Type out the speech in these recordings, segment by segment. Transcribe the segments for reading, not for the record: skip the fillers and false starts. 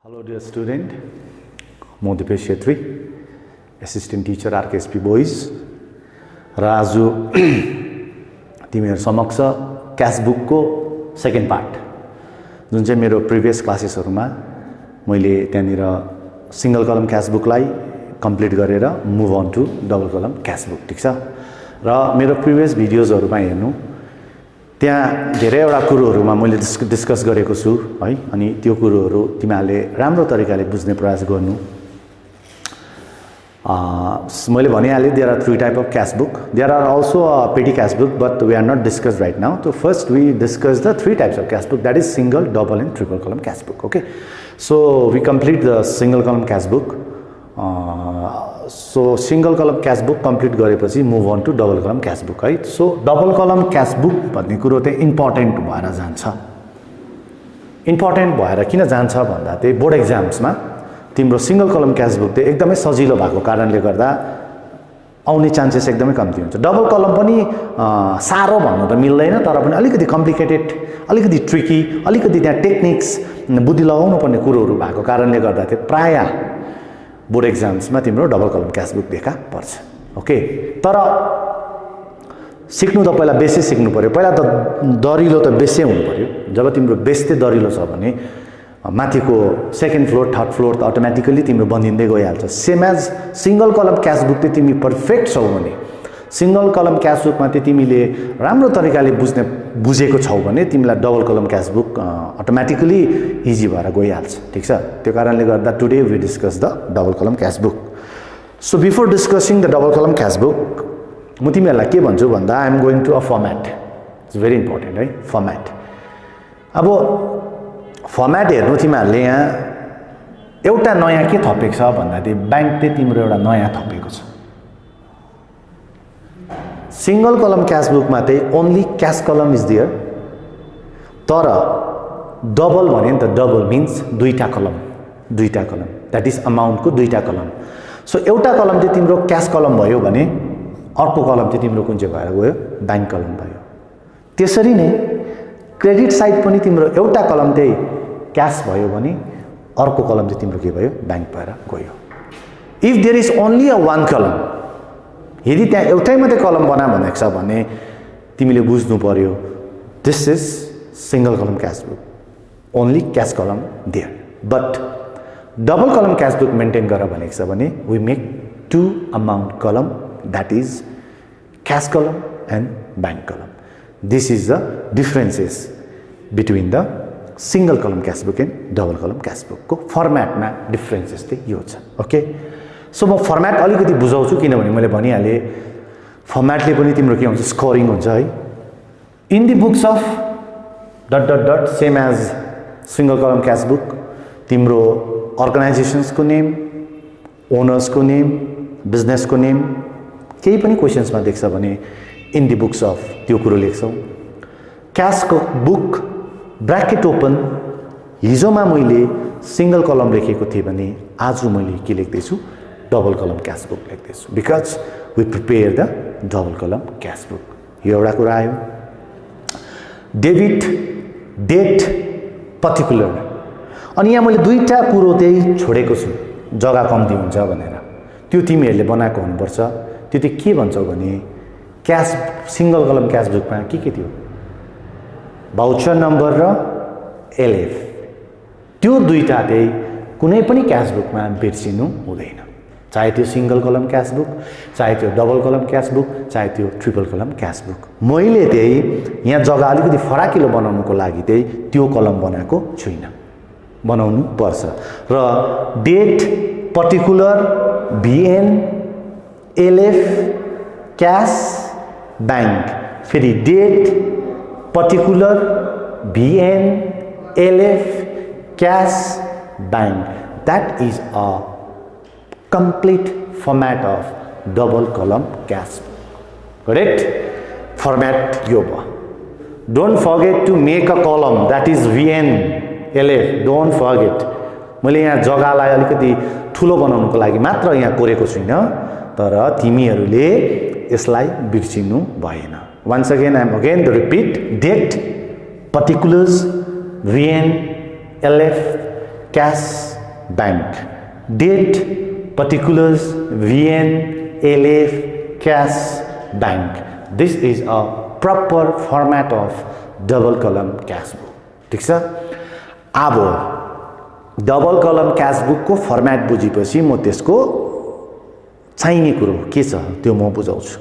Hello dear student, म Dipesh Chhetri, assistant teacher RKSP boys र आज तिमीहरु समक्ष क्याश बुक को सेकेन्ड पार्ट जुन चाहिँ मेरो प्रिभियस क्लासेसहरुमा मैले त्यहाँनिर सिंगल कलम क्याश बुकलाई कम्प्लिट गरेर move on to double column cash book ठीक छ र मेरो प्रिभियस भिडियोजहरुमा हेर्नु त्यहाँ धेरैवटा कुरोहरुमा मैले डिस्कस गरेको छु है अनि त्यो कुरोहरु तिमीहरुले राम्रो तरिकाले बुझ्ने प्रयास गर्नु मैले भनिहाले there are three type of cash book there are also petty cash book but we are not discuss right now तो first we discuss the three types of cash book that is single double and triple column cash book okay so we complete the single column cash book so single column cash book complete गरेपछि move on to double column cash book है so double column cash book भन्ने कुरो चाहिँ important भएर जान्छ important भएर किन जान्छ भन्दा चाहिँ बोर्ड एक्जाम्समा तिम्रो सिंगल कलम क्याश बुक चाहिँ एकदमै सजिलो भएको कारणले गर्दा आउने चान्सेस एकदमै कम्ती हुन्छ डबल कलम पनि सारो भन्नु त मिल्दैन तर पनि अलिकति कम्प्लिकेटेड अलिकति ट्रिकी अलिकति त्यहाँ टेक्निक्स बुद्धि लगाउनु पर्ने कुरोहरू भएको कारणले गर्दा चाहिँ प्राय बोर्ड एक्जाम्समा तिम्रो डबल कलम क्याश बुक देखा पर्छ ओके तर सिक्नु त पहिला बेसिस सिक्नु पर्यो पहिला त दरिलो त बेसै हुनु पर्यो जब तिम्रो बेस चाहिँ दरिलो छ भने माथिको सेकेन्ड फ्लोर थर्ड फ्लोर त अटोमेटिकली तिम्रो बनिँदै गइहाल्छ same as single column cash book चाहिँ तिमी पर्फेक्ट छौ भने सिंगल कलम क्याश बुकमा चाहिँ तिमीले राम्रो तरिकाले बुझेको छौ भने तिमीलाई double column cash book automatically easy भएर गइहाल्छ ठीक छ त्यो कारणले गर्दा today we discuss the double column cash book so before discussing the double column cash book म तिमीहरूलाई के भन्छु भन्दा I am going to a format it's very important है फर्म्याट अब फर्म्याट हेर्नु तिमीहरूले यहाँ एउटा नयाँ के थपेको छ भन्दा चाहिँ ब्याङ्क चाहिँ तिम्रो एउटा नयाँ थपेको छ सिंगल कलम क्याश बुकमा चाहिँ ओन्ली क्याश कलम इज देयर तर डबल भने नि त डबल मिन्स दुईटा कलम द्याट इज अमाउन्टको दुईटा कलम सो एउटा कलम चाहिँ तिम्रो क्याश कलम भयो भने अर्को कलम चाहिँ तिम्रो कुन चाहिँ भएर गयो ब्याङ्क कलम भयो त्यसरी नै क्रेडिट साइड पनि तिम्रो एउटा कलम चाहिँ क्याश भयो भने अर्को कलम चाहिँ तिम्रो के भयो ब्याङ्क भएर गयो if there is only a one column यदि त्यहाँ एउटै मात्रै कलम बना भनेको छ भने तिमीले बुझ्नु पर्यो this is single column cash book only cash कलम there but double column cash book maintain गर भनेको छ भने वी मेक टू अमाउन्ट कलम दैट इज क्याश कलम एन्ड ब्याङ्क कलम this is the differences between the single column cash book and double column cash बुकको फर्म्याटमा differences चाहिँ यो छ ओके सो म फर्म्याट अलिकति बुझाउँछु किनभने मैले भनिहालेँ फर्म्याटले पनि तिम्रो के हुन्छ स्कोरिङ हुन्छ है in the books of dot dot dot same as single column cash book तिम्रो अर्गनाइजेसन्सको नेम ओनर्सको नेम बिजनेसको नेम केही पनि क्वेसन्समा देख्छ भने इन द बुक्स अफ त्यो कुरो लेख्छौँ क्याशको बुक ब्राकेट ओपन हिजोमा मैले सिंगल कलम लेखेको थिएँ भने आज मैले के लेख्दैछु डबल कलम क्याश बुक लेख्दैछु because we prepare the double column cash book यो एउटा कुरा आयो डेबिट डेट पर्टिकुलर अनि यहाँ मैले दुईटा कुरो चाहिँ छोडेको छु जग्गा कम्ती हुन्छ भनेर त्यो तिमीहरूले बनाएको हुनुपर्छ त्यो चाहिँ के भन्छौ भने क्याश सिंगल कलम क्याश बुकमा के थियो भाउचर नम्बर र एलएफ त्यो दुईटा चाहिँ कुनै पनि क्याश बुकमा बिर्सिनु हुँदैन चाहे त्यो सिंगल कलम क्याश बुक चाहे त्यो डबल कलम क्याश बुक चाहे त्यो ट्रिपल कलम क्याश बुक मैले चाहिँ यहाँ जग्गा अलिकति फराकिलो बनाउनुको लागि चाहिँ त्यो कलम बनाएको छुइनँ बनाउनु पर्छ र date particular VN LF cash bank फेरि date particular VN LF cash bank that is a complete format of double column cash correct format yo bha don't forget to make a column that is vn lf don't forget मैले यहाँ जग्गालाई अलिकति ठुलो बनाउनको लागि मात्र यहाँ कोरेको छैन तर तिमीहरूले यसलाई बिर्सिनु भएन once again I am again to repeat date particulars vn lf cash bank. Date, particulars, VN, LF, cash, bank. This is a proper format of double column cash book. ठीक छ? अब डबल कलम क्याश बुकको format बुझेपछि म त्यसको चाहिने कुरो के छ त्यो म बुझाउँछु।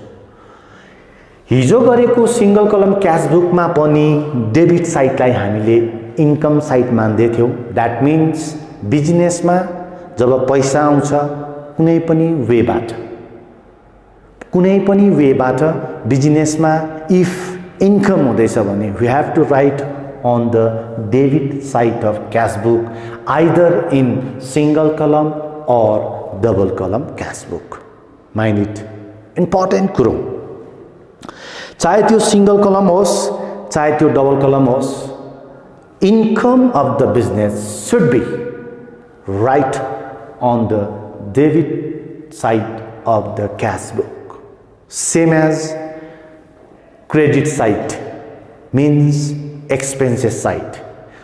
हिजो गरेको सिंगल कलम क्याश बुकमा पनि डेबिट साइडलाई हामीले इन्कम साइड मान्दै थियौं। दैट मीन्स बिजनेसमा जब पैसा आउँछ कुनै पनि वेबाट बिजनेसमा इफ इन्कम हुँदैछ भने we have to write on the debit side of cash book, either in single column or double column cash book. Mind it, important kuro. चाहे त्यो single column होस् चाहे त्यो double column होस्, income of the business should be right on the debit side of the cash book. Same as credit side means expenses side.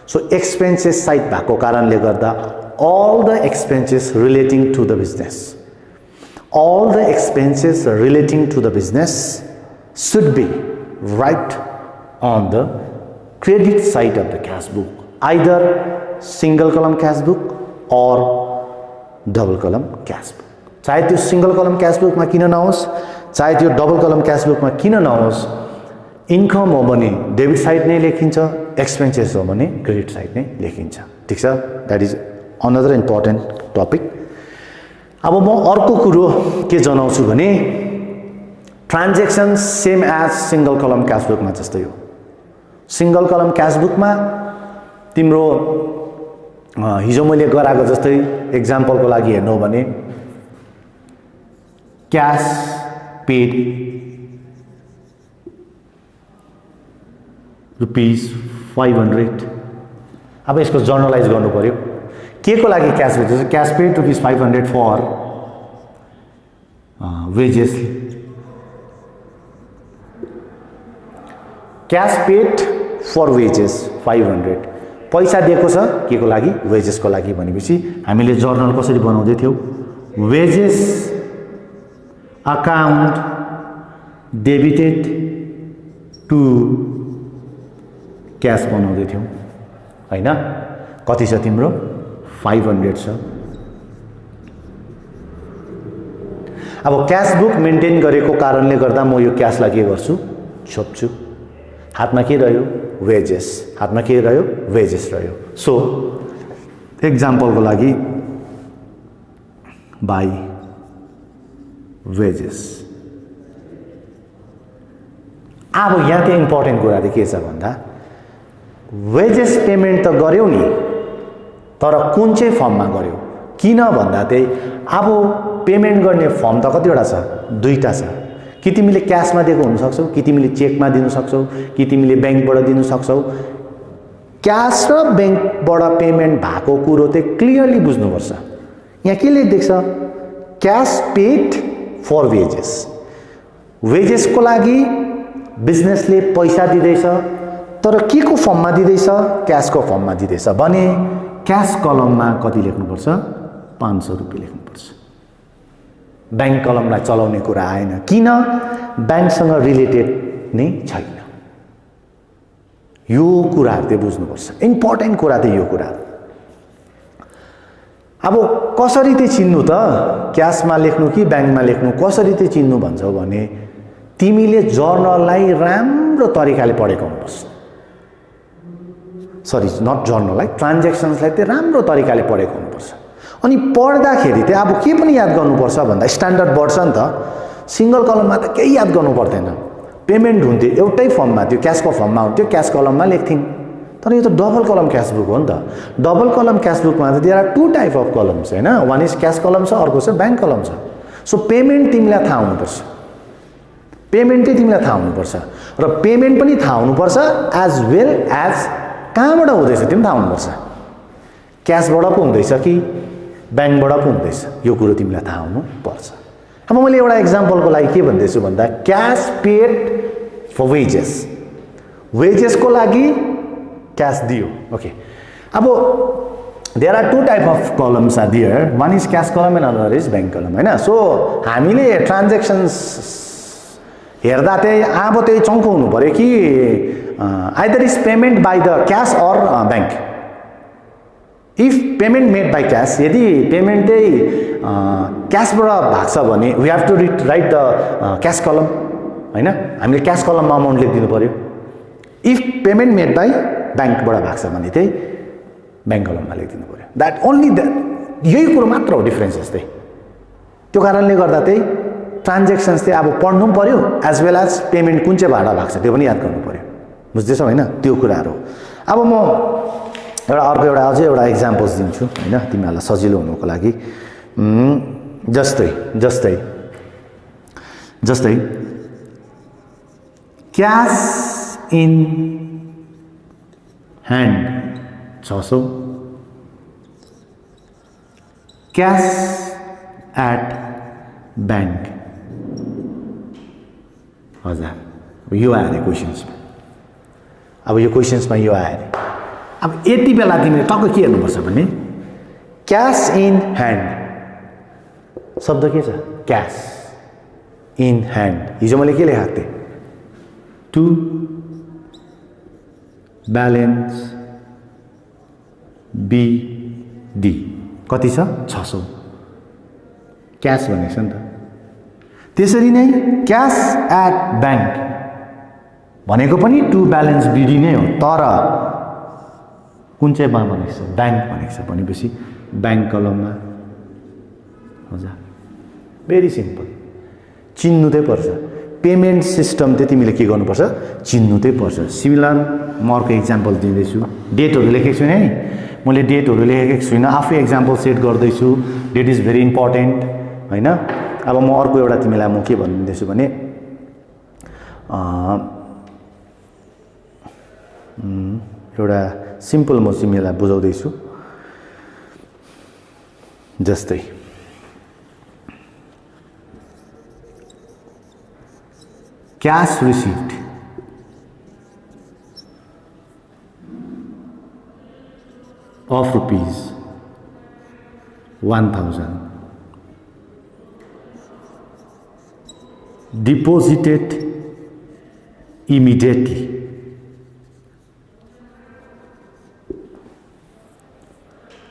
So expenses side भएको कारणले गर्दा all the expenses relating to the business, all the expenses relating to the business should be right on the credit side of the cash book, either single column cash book or double column cash book. चाहे त्यो single column cash book मा किन नहोस्, चाहे त्यो double column cash book मा किन नहोस्, इन्कम हो भने डेबिट साइड नै लेखिन्छ, एक्सपेन्सेस हो भने क्रेडिट साइड नै लेखिन्छ। ठीक छ? That is another important topic. अब म अर्को कुरो के जनाउँछु भने transaction same as single column cash बुकमा जस्तै हो। सिंगल कलम क्याश बुकमा तिम्रो हिजो मैले गराएको जस्तै एक्जाम्पलको लागि हेर्नु भने क्याश पेड ₹500। अब यसको जर्नलाइज गर्नु पर्यो। के को लागि cash paid? Cash paid ₹500 for wages. Cash paid for wages 500 पैसा दिएको छ के को लागि? वेजेसको लागि। भनेपछि हामीले जर्नल कसरी बनाउँदै थियौ? Wages account debited to cash बनाउँदै थियौ हैन? कति छ तिम्रो? 500 छ। अब क्याश बुक मेन्टेन गरेको कारणले गर्दा म यो क्याशलाई के गर्छु? छोप्छु। हातमा के रह्यो? वेजेस। हातमा के रह्यो? वेजेस रह्यो। सो एक्जाम्पलको लागि बाई वेजेस। अब यहाँ त्यो इम्पोर्टेन्ट कुरा चाहिँ के छ भन्दा वेजेस पेमेन्ट त गर्यौ नि, तर कुन चाहिँ फर्ममा गर्यौ? किन भन्दा चाहिँ अब पेमेन्ट गर्ने फर्म त कतिवटा छ? दुईटा छ। कि तिमीले क्याशमा दिएको हुन सक्छौ, कि तिमीले चेकमा दिन सक्छौ, कि तिमीले बैंकबाट दिन सक्छौ। क्याश र बैंकबाट पेमेन्ट भएको कुरो चाहिँ क्लियरली बुझ्नुपर्छ। यहाँ के लेखिएको छ? Cash paid for wages. वेजेसको लागि बिजनेसले पैसा दिँदैछ, तर के को फर्ममा दिँदैछ? क्याशको फर्ममा दिँदैछ भने क्याश कलममा कति लेख्नुपर्छ? ₹500 लेख्नुपर्छ। बैंक कलमलाई चलाउने कुरा आएन। किन? बैंकसँग रिलेटेड नै छैन। यो कुराहरु चाहिँ बुझ्नुपर्छ। इम्पोर्टेन्ट कुरा चाहिँ यो कुरा। अब कसरी चाहिँ चिन्नु त? क्याशमा लेख्नु कि बैंकमा लेख्नु? कसरी चाहिँ चिन्नु भन्छौ भने तिमीले जर्नललाई राम्रो तरिकाले पढेको हुनुपर्छ। सरी, नट जर्नललाई, ट्रान्ज्याक्सन्सलाई चाहिँ राम्रो तरिकाले पढेको हुनुपर्छ। अनि पढ्दाखेरि चाहिँ अब के पनि याद गर्नुपर्छ भन्दा स्ट्यान्डर्ड बढ्छ नि त। सिंगल कलममा त केही याद गर्नु पर्दैन। पेमेन्ट हुन्थ्यो एउटै फर्ममा, त्यो क्याशको फर्ममा हुन्थ्यो, क्याश कलममा लेख्थिन्। तर यो त डबल कलम क्याश बुक हो नि त। डबल कलम क्याश बुकमा त there are two type of columns हैन? वान इज क्याश कलम छ, अर्को चाहिँ बैंक कलम छ। सो पेमेन्ट तिमीलाई थाहा हुनुपर्छ। पेमेन्ट चाहिँ तिमीलाई थाहा हुनुपर्छ र पेमेन्ट पनि थाहा हुनुपर्छ एज वेल एज कहाँबाट हुँदैछ त्यो पनि थाहा हुनुपर्छ। क्याशबाट पो हुँदैछ कि बैंकबाट पो हुँदैछ, यो कुरो तिमीलाई थाहा हुनुपर्छ। अब मैले एउटा एक्जाम्पलको लागि के भन्दैछु भन्दा क्याश पेड फर वेजेस। वेजेसको लागि क्याश दियो। ओके, अब there are two type of columns are there, one is cash column and other is bank column होइन। सो हामीले ट्रान्जेक्सन्स हेर्दा चाहिँ अब त्यही चौँको हुनु पऱ्यो कि either is payment by the cash or bank. If payment made by cash, यदि पेमेन्ट चाहिँ क्यासबाट भएको छ भने we have to write the cash column होइन, हामीले क्यास कलममा अमाउन्ट लेखिदिनु पऱ्यो। इफ पेमेन्ट मेड बाई ब्याङ्कबाट भएको छ भने चाहिँ ब्याङ्क कलममा लेखिदिनु पऱ्यो। द्याट ओन्ली द्याट, यही कुरो मात्र हो डिफ्रेन्सेस चाहिँ। त्यो कारणले गर्दा चाहिँ ट्रान्जेक्सन्स चाहिँ अब पढ्नु पनि पऱ्यो एज वेल एज पेमेन्ट कुन चाहिँ भाडा भएको छ त्यो पनि याद गर्नु पऱ्यो, बुझ्दैछौ होइन? त्यो कुराहरू। अब म अर्को अझै एउटा इक्जाम्पल्स दिन्छु होइन तिमीहरूलाई सजिलो हुनुको लागि। जस्तै cash in hand 600, cash at bank 1000। यो आयो अरे क्वेसन्समा। अब यो क्वेसन्समा यो आयो अरे, अब यति बेला तिमीले टक्क के हेर्नुपर्छ भने क्यास इन ह्यान्ड शब्द के छ? Cash in hand. हिजो मैले के लेखाएको थिएँ? टु ब्यालेन्स BD कति छ? 600 क्यास भनेको छ नि त। त्यसरी नै क्यास एट ब्याङ्क भनेको पनि टु ब्यालेन्स BD नै हो, तर कुन चाहिँ मा भनेको छ? ब्याङ्क भनेको छ भनेपछि ब्याङ्क कलममा 1000। भेरी सिम्पल, चिन्नु चाहिँ पर्छ। पेमेन्ट सिस्टम चाहिँ तिमीले के गर्नुपर्छ? चिन्नु चाहिँ पर्छ। सिमिलर म अर्को इक्जाम्पल दिँदैछु। डेटहरू लेखेको छुइनँ है, मैले डेटहरू लेखेको छुइनँ, आफै इक्जाम्पल सेट गर्दैछु। डेट इज भेरी इम्पोर्टेन्ट होइन। अब म अर्को एउटा तिमीलाई म के भनिदिँदैछु भने एउटा सिम्पल म तिमीलाई बुझाउँदैछु। जस्तै cash receipt of rupees 1000 deposited immediately.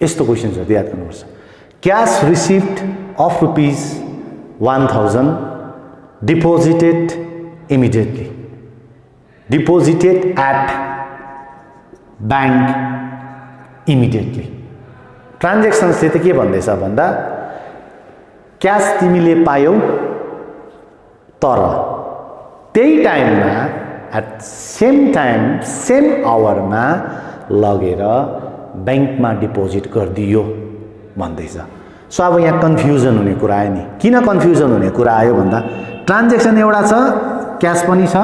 यस्तो क्वेसन्सहरु याद गर्नुपर्छ। Cash receipt of rupees 1000 deposited immediately, deposited at bank immediately. Transaction चाहिँ के भन्दैछ भन्दा क्यास तिमीले पायौ तर त्यही टाइममा एट सेम टाइम सेम आवरमा लगेर ब्याङ्कमा डिपोजिट गरिदियो भन्दैछ। सो अब यहाँ कन्फ्युजन हुने कुरा आयो नि। किन कन्फ्युजन हुने कुरा आयो भन्दा ट्रान्जेक्सन एउटा छ, क्यास पनि छ,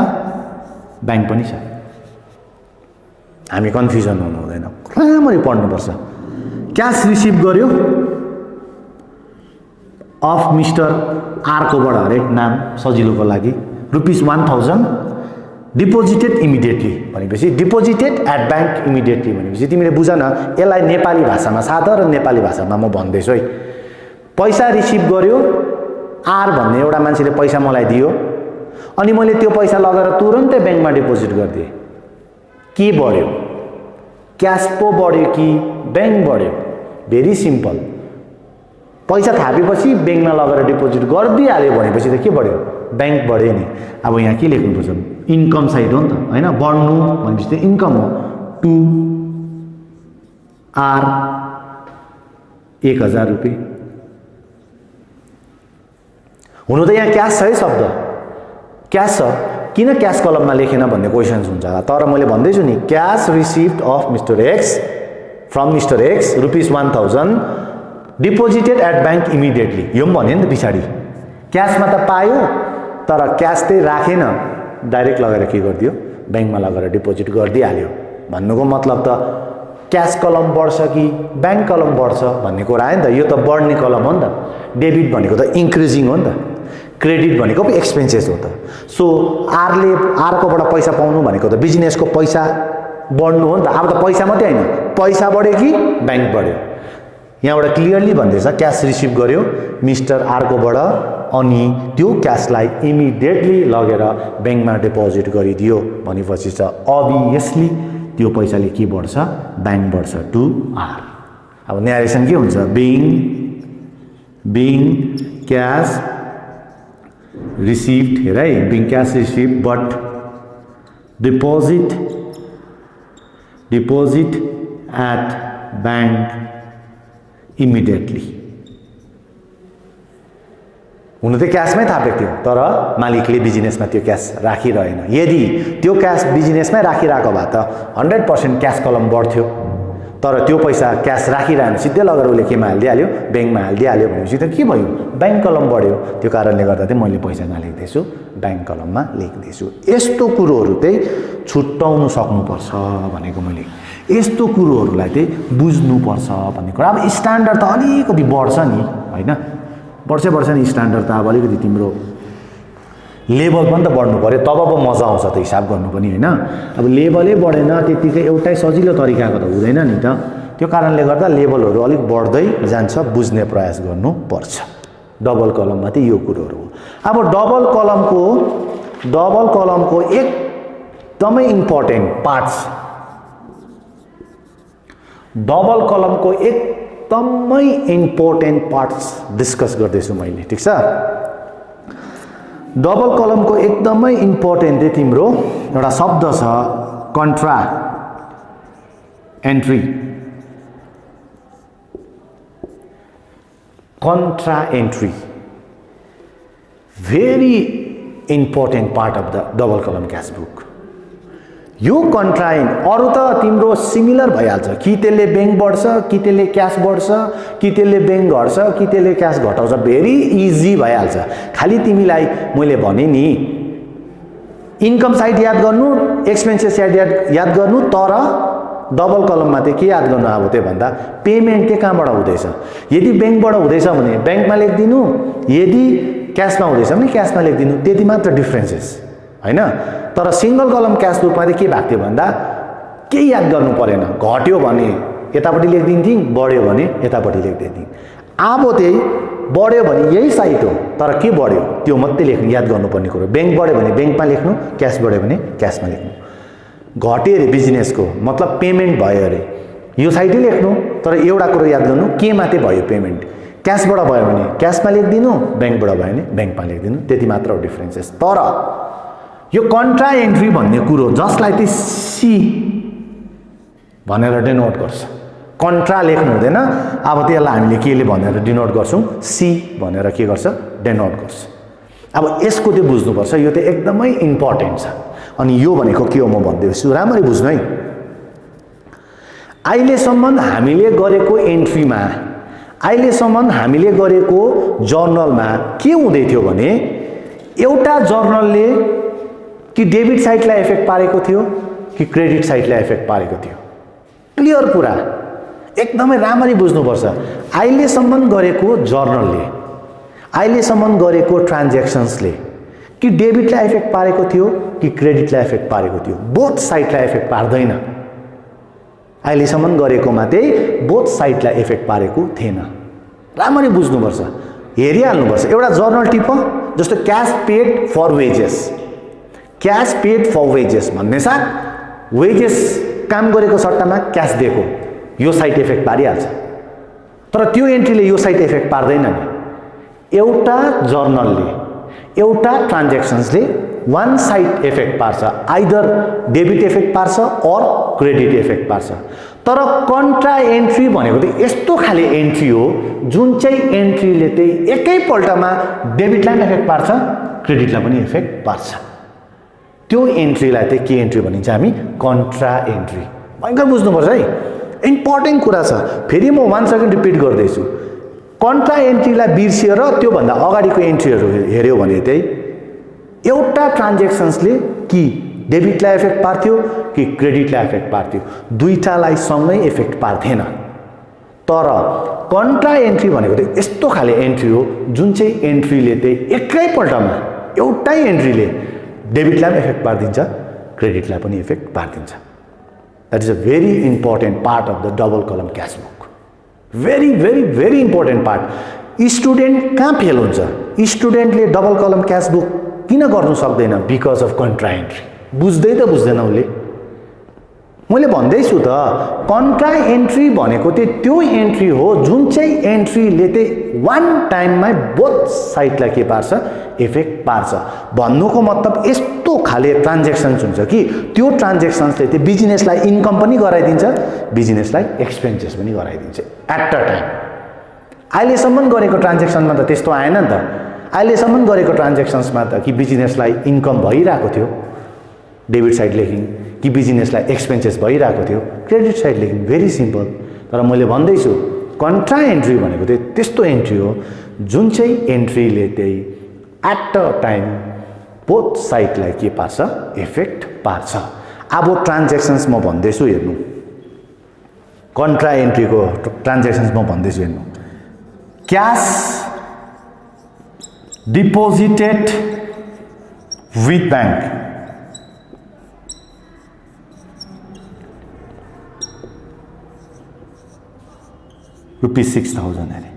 ब्याङ्क पनि छ। हामी कन्फ्युजन हुनु हुँदैन, राम्ररी पढ्नुपर्छ। क्यास रिसिभ गर्यो अफ मिस्टर आर कोबाट हरेक नाम सजिलोको लागि रुपीज 1000 डिपोजिटेड इमिडिएटली भनेपछि डिपोजिटेड एट ब्याङ्क इमिडिएटली भनेपछि तिमीले बुझ न, यसलाई नेपाली भाषामा साधारण नेपाली भाषामा म भन्दैछु है। पैसा रिसिभ गर्यो आर भन्ने एउटा मान्छेले पैसा मलाई दियो अनि मैले त्यो पैसा लगेर तुरन्तै ब्याङ्कमा डिपोजिट गरिदिएँ। के बढ्यो? क्यास पो बढ्यो कि ब्याङ्क बढ्यो? Very simple. पैसा थापेपछि ब्याङ्कमा लगेर डिपोजिट गरिदिइहाल्यो भनेपछि त के बढ्यो? ब्याङ्क बढ्यो नि। अब यहाँ के लेख्नुपर्छ? इन्कम साइड हो नि त होइन, बढ्नु भनेपछि त इन्कम हो। टु आर 1000 रुपियाँ। हुनु त यहाँ क्यास छ है, शब्द क्यास छ, किन क्यास कलममा लेखेन भन्ने क्वेसन्स हुन्छ होला। तर मैले भन्दैछु नि, cash receipt of Mister X from Mister X rupees 1000 deposited at bank immediately. यो पनि भन्यो नि त पछाडि। क्यासमा त पायो तर क्यास चाहिँ राखेन, डाइरेक्ट लगेर के गरिदियो? ब्याङ्कमा लगेर डिपोजिट गरिदिइहाल्यो। भन्नुको मतलब त क्यास कलम बढ्छ कि ब्याङ्क कलम बढ्छ भन्ने कुरा आयो नि त। यो त बढ्ने कलम हो नि त। डेबिट भनेको त इन्क्रिजिङ हो नि त, क्रेडिट भनेको पो एक्सपेन्सेस हो त। सो आरकोबाट पैसा पाउनु भनेको त बिजनेसको पैसा बढ्नु हो नि त। अब त पैसा मात्रै हैन, पैसा बढ्यो कि बैंक बढ्यो। यहाँबाट क्लियरली भन्दैछ क्यास रिसिभ गर्यो मिस्टर आर कोबाट, अनि त्यो क्यासलाई इमिडिएटली लगेर बैंकमा डिपोजिट गरिदियो भनेपछि चाहिँ अभियसली त्यो पैसाले के बढ्छ, बैंक बढ्छ टु आर। अब न्यारेसन के हुन्छ, बिङ क्यास रिसिभड, हेर है, being cash receive but deposit at bank immediately. हुनु त क्यासमै थापेको थियो तर मालिकले बिजनेसमा त्यो क्यास राखिरहेन। यदि त्यो क्यास बिजनेसमै राखिरहेको भए त 100% क्यास कलम बढ्थ्यो, तर त्यो पैसा क्यास राखिरहेन, सिधै लगेर उसले केमा हालिदिइहाल्यो, बैंकमा हालिदिइहाल्यो भनेपछि त के भयो, बैंक कलम बढ्यो। त्यो कारणले गर्दा चाहिँ मैले पैसा कहाँ लेख्दैछु, बैंक कलममा लेख्दैछु। यस्तो कुरोहरू चाहिँ छुट्याउनु सक्नुपर्छ भनेको मैले, यस्तो कुरोहरूलाई चाहिँ बुझ्नुपर्छ भन्ने कुरा। अब स्ट्यान्डर्ड त अलिकति बढ्छ नि हैन, बढ्छ नि स्ट्यान्डर्ड त। अब अलिकति तिम्रो लेभल पनि त बढ्नु पर्यो, तब पो मजा आउँछ त हिसाब गर्नु पनि हैन। अब लेभलै बढेन त्यतिकै एउटै सजिलो तरिकाको त हुँदैन नि त। त्यो कारणले गर्दा लेभलहरू अलिक बढ्दै जान्छ, बुझ्ने प्रयास गर्नुपर्छ। डबल कलममा चाहिँ यो कुरोहरू हो। अब डबल कलमको एकदमै इम्पोर्टेन्ट पार्ट्स, डबल कलमको एकदमै इम्पोर्टेन्ट पार्ट्स डिस्कस गर्दैछु मैले, ठिक छ। डबल कलमको एकदमै इम्पोर्टेन्ट चाहिँ तिम्रो एउटा शब्द छ contra entry. Contra entry very important part of the double column cash book. यो कन्ट्रा अरू त तिम्रो सिमिलर भइहाल्छ, कि त्यसले बैंक बढ्छ, कि त्यसले क्यास बढ्छ, कि त्यसले बैंक घट्छ, कि त्यसले क्यास घटाउँछ, भेरी इजी भइहाल्छ। खालि तिमीलाई मैले भने नि इन्कम साइड याद गर्नु, एक्सपेन्सेस साइड याद गर्नु, तर डबल कलममा चाहिँ के याद गर्नु, अब त्यो भन्दा पेमेन्ट चाहिँ कहाँबाट हुँदैछ। यदि बैंकबाट हुँदैछ भने बैंकमा लेखिदिनु, यदि क्यासमा हुँदैछ भने क्यासमा लेखिदिनु, त्यति मात्र डिफ्रेन्सेस हैन। तर सिंगल कलम क्यास बुकमा चाहिँ के भएको थियो भन्दा केही याद गर्नु परेन, घट्यो भने यतापट्टि लेखिदिन्थ्यौँ, बढ्यो भने यतापट्टि लेखिदिन्थ्यौँ। अब चाहिँ बढ्यो भने यही साइड हो, तर के बढ्यो त्यो मात्रै लेख्नु, याद गर्नुपर्ने कुरो। बैंक बढ्यो भने बैंकमा लेख्नु, क्यास बढ्यो भने क्यासमा लेख्नु। घट्यो अरे बिजनेसको मतलब पेमेन्ट भयो अरे, यो साइडै लेख्नु, तर एउटा कुरो याद गर्नु, के मात्रै भयो पेमेन्ट। क्यासबाट भयो भने क्यासमा लेखिदिनु, बैंकबाट भयो भने बैंकमा लेखिदिनु, त्यति मात्र हो डिफ्रेन्सेस। तर यो कन्ट्रा एन्ट्री भन्ने कुरो जसलाई चाहिँ सी भनेर डिनोट गर्छ, कन्ट्रा लेख्नु हुँदैन। अब त्यसलाई हामीले केले भनेर डिनोट गर्छौँ, सी भनेर के गर्छ, डिनोट गर्छ। अब यसको चाहिँ बुझ्नुपर्छ, यो चाहिँ एकदमै इम्पोर्टेन्ट छ। अनि यो भनेको के हो म भन्दैछु, राम्ररी बुझ्नु है। अहिलेसम्म हामीले गरेको एन्ट्रीमा, अहिलेसम्म हामीले गरेको जर्नलमा के हुँदै थियो भने, एउटा जर्नलले कि डेबिट साइडलाई इफेक्ट पारेको थियो कि क्रेडिट साइडलाई इफेक्ट पारेको थियो। क्लियर कुरा, एकदमै राम्ररी बुझ्नुपर्छ। अहिलेसम्म गरेको जर्नलले, अहिलेसम्म गरेको ट्रान्ज्याक्सन्सले कि डेबिटलाई इफेक्ट पारेको थियो कि क्रेडिटलाई इफेक्ट पारेको थियो, बोथ साइडलाई इफेक्ट पार्दैन। अहिलेसम्म गरेकोमा चाहिँ बोथ साइडलाई इफेक्ट पारेको थिएन। राम्ररी बुझ्नुपर्छ, हेरिहाल्नुपर्छ। एउटा जर्नल टिप जस्तो cash paid for wages, cash paid for wages भन्ने साथ वेजेस काम गरेको सट्टामा क्यास दिएको, यो साइड इफेक्ट पारिहाल्छ। तर त्यो एन्ट्रीले यो साइड इफेक्ट पार्दैन नि। एउटा जर्नलले, एउटा ट्रान्ज्याक्सन्सले वान साइड इफेक्ट पार्छ, आइदर डेबिट इफेक्ट पार्छ अर क्रेडिट इफेक्ट पार्छ। तर कन्ट्रा एन्ट्री भनेको चाहिँ यस्तो खाले एन्ट्री हो जुन चाहिँ एन्ट्रीले चाहिँ एकैपल्टमा डेबिटलाई पनि इफेक्ट पार्छ, क्रेडिटलाई पनि इफेक्ट पार्छ। त्यो एन्ट्रीलाई चाहिँ के एन्ट्री भनिन्छ, हामी कन्ट्रा एन्ट्री। भयङ्कर बुझ्नुपर्छ है, इम्पोर्टेन्ट कुरा छ। फेरि म 1 सेकेन्ड रिपिट गर्दैछु। कन्ट्रा एन्ट्रीलाई बिर्सिएर त्योभन्दा अगाडिको एन्ट्रीहरू हेऱ्यो भने चाहिँ एउटा ट्रान्ज्याक्सन्सले कि डेबिटलाई इफेक्ट पार्थ्यो कि क्रेडिटलाई इफेक्ट पार्थ्यो, दुईटालाई सँगै इफेक्ट पार्थेन। तर कन्ट्रा एन्ट्री भनेको चाहिँ यस्तो खाले एन्ट्री हो जुन चाहिँ एन्ट्रीले चाहिँ एकैपल्टमा, एउटै एन्ट्रीले डेबिटलाई पनि इफेक्ट पारिदिन्छ, क्रेडिटलाई पनि इफेक्ट पारिदिन्छ। That is a very important part of the double column cash book. Very, very, very important part. Student कहाँ फेल हुन्छ? स्टुडेन्टले डबल कलम क्यास बुक किन गर्नु सक्दैन? Because of contra entry. बुझ्दै त बुझ्दैन उसले। मैले भन्दैछु त कन्ट्रा एन्ट्री भनेको त्यो एन्ट्री हो जुन चाहिँ एन्ट्रीले चाहिँ वान टाइममा बोथ साइडलाई के पार्छ? इफेक्ट पार्छ। भन्नुको मतलब यस्तो खाले ट्रान्ज्याक्सन्स हुन्छ कि त्यो ट्रान्ज्याक्सन्सले चाहिँ बिजनेसलाई इन्कम पनि गराइदिन्छ, बिजनेसलाई एक्सपेन्सेस पनि गराइदिन्छ एट अ टाइम। अहिलेसम्म गरेको ट्रान्ज्याक्सनमा त त्यस्तो आएन नि त। अहिलेसम्म गरेको ट्रान्ज्याक्सन्समा त कि बिजनेसलाई इन्कम भइरहेको थियो डेबिट साइड लेखिङ, कि बिजनेसलाई एक्सपेन्सेस भइरहेको थियो क्रेडिट साइड लेखिङ। Very simple. तर मैले भन्दैछु कन्ट्रा एन्ट्री भनेको चाहिँ त्यस्तो एन्ट्री हो जुन चाहिँ एन्ट्रीले चाहिँ एट अ टाइम बोथ साइडलाई के पार्छ? इफेक्ट पार्छ। अब ट्रान्ज्याक्सन्स म भन्दैछु हेर्नु, कन्ट्रा एन्ट्रीको ट्रान्ज्याक्सन्स म भन्दैछु हेर्नु। क्यास डिपोजिटेड विथ बैंक, ₹6,000 अरे।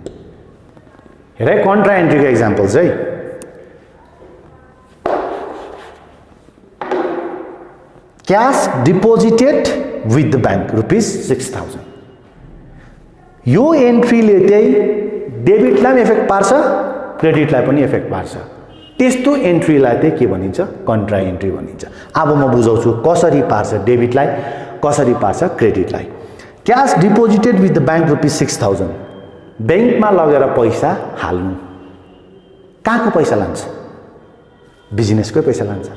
हेर है कन्ट्रा एन्ट्रीको एक्जाम्पल्स है। Cash deposited with the bank ₹6,000। यो एन्ट्रीले चाहिँ डेबिटलाई पनि इफेक्ट पार्छ, क्रेडिटलाई पनि इफेक्ट पार्छ। त्यस्तो एन्ट्रीलाई चाहिँ के भनिन्छ? कन्ट्रा एन्ट्री भनिन्छ। अब म बुझाउँछु कसरी पार्छ डेबिटलाई, कसरी पार्छ क्रेडिटलाई। Cash deposited with the bank ₹6,000। बैंकमा लगेर पैसा हाल्नु। कहाँको पैसा लान्छ? बिजनेसकै पैसा लान्छ।